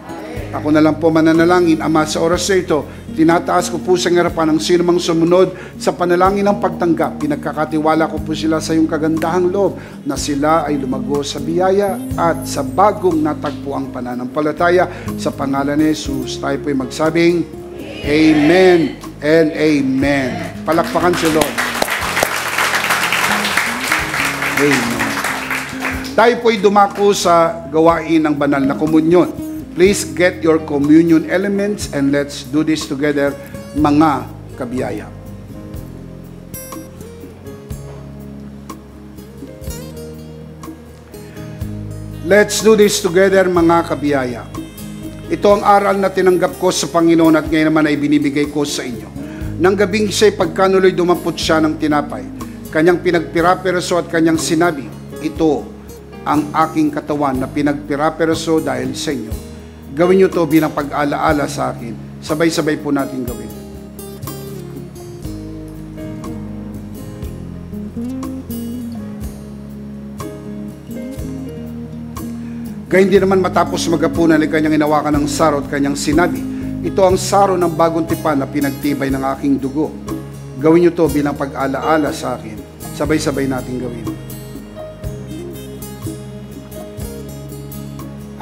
[SPEAKER 2] Ako na lang po mananalangin, Ama, sa oras na ito, tinataas ko po sa harapan ng sino mang sumunod sa panalangin ng pagtanggap. Pinagkakatiwala ko po sila sa iyong kagandahang loob na sila ay lumago sa biyaya at sa bagong natagpuang pananampalataya. Sa pangalan ni Jesus, tayo po'y magsabing, Amen and Amen. Palakpakan si Lord. Amen. Tayo po'y dumako sa gawain ng banal na komunyon. Please get your communion elements and let's do this together, mga kabiyaya. Let's do this together, mga kabiyaya. Ito ang aral na tinanggap ko sa Panginoon at ngayon naman ay binibigay ko sa inyo. Nang gabing siya'y pagkanuloy dumampot siya ng tinapay, kanyang pinagpira-piraso at kanyang sinabi, ito ang aking katawan na pinagpira-piraso dahil sa inyo. Gawin niyo to bilang pag-alaala sa akin. Sabay-sabay po natin gawin. Gayun din naman matapos magapunan ay kanyang inawakan ng saro at kanyang sinabi, ito ang saro ng bagong tipan na pinagtibay ng aking dugo. Gawin niyo to bilang pag-alaala sa akin. Sabay-sabay natin gawin.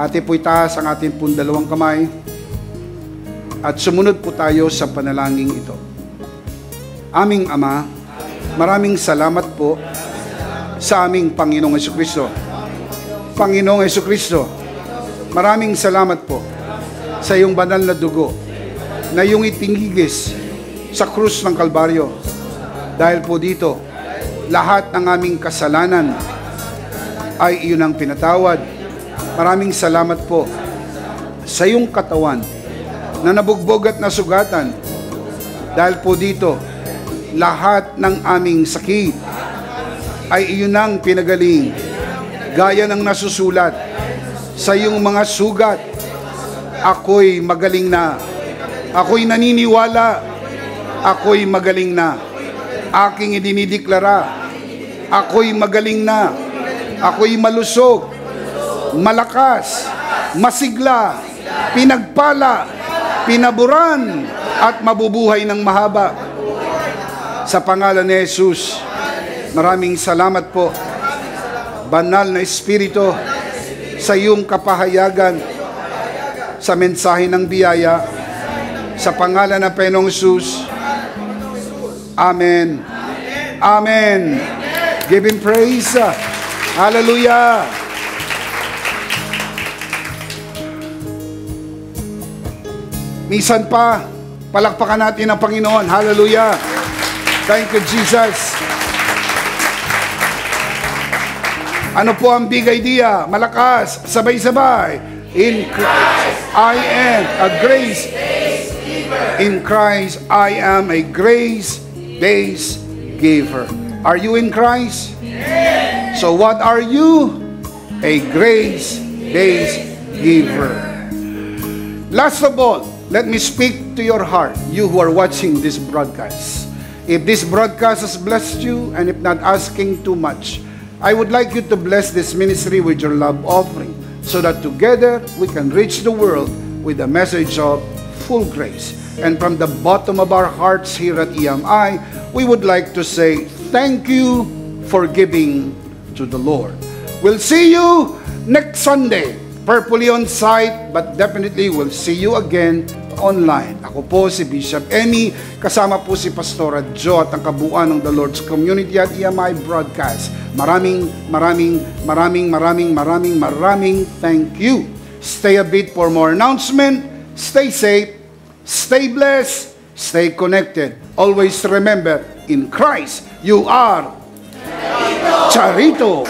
[SPEAKER 2] Ate po'y taas ang ating pong dalawang kamay at sumunod po tayo sa panalangin ito. Aming Ama, maraming salamat po sa aming Panginoong Hesukristo. Panginoong Hesukristo, maraming salamat po sa iyong banal na dugo na iyong itinigis sa krus ng Kalbaryo. Dahil po dito, lahat ng aming kasalanan ay iyon ang pinatawad. Maraming salamat po sa iyong katawan na nabugbog at nasugatan. Dahil po dito, lahat ng aming sakit ay iyon ang pinagaling. Gaya ng nasusulat sa iyong mga sugat, ako'y magaling na. Ako'y naniniwala. Ako'y magaling na. Aking idinideklara. Ako'y magaling na. Ako'y malusog, malakas, masigla, pinagpala, pinaburan, at mabubuhay ng mahaba. Sa pangalan ni Jesus, maraming salamat po, Banal na Espiritu, sa iyong kapahayagan, sa mensahe ng biyaya, sa pangalan ng Panginoong Jesus. Amen. Amen. Give Him praise. Hallelujah. Minsan pa, palakpakan natin ang Panginoon. Hallelujah. Thank you, Jesus. Ano po ang big idea? Malakas, sabay-sabay. In Christ, I am a grace. In Christ, I am a grace-based giver. Are you in Christ? So what are you? A grace-based giver. Last of all, let me speak to your heart, you who are watching this broadcast. If this broadcast has blessed you, and if not asking too much, I would like you to bless this ministry with your love offering, so that together we can reach the world with a message of full grace. And from the bottom of our hearts here at EMI, we would like to say thank you for giving to the Lord. We'll see you next Sunday, purposely on site, but definitely we'll see you again online. Ako po si Bishop Emmy, kasama po si Pastora Jo at ang kabuuan ng The Lord's Community at EMI Broadcast. Maraming thank you. Stay a bit for more announcement. Stay safe, stay blessed, stay connected. Always remember, in Christ, you are Charito.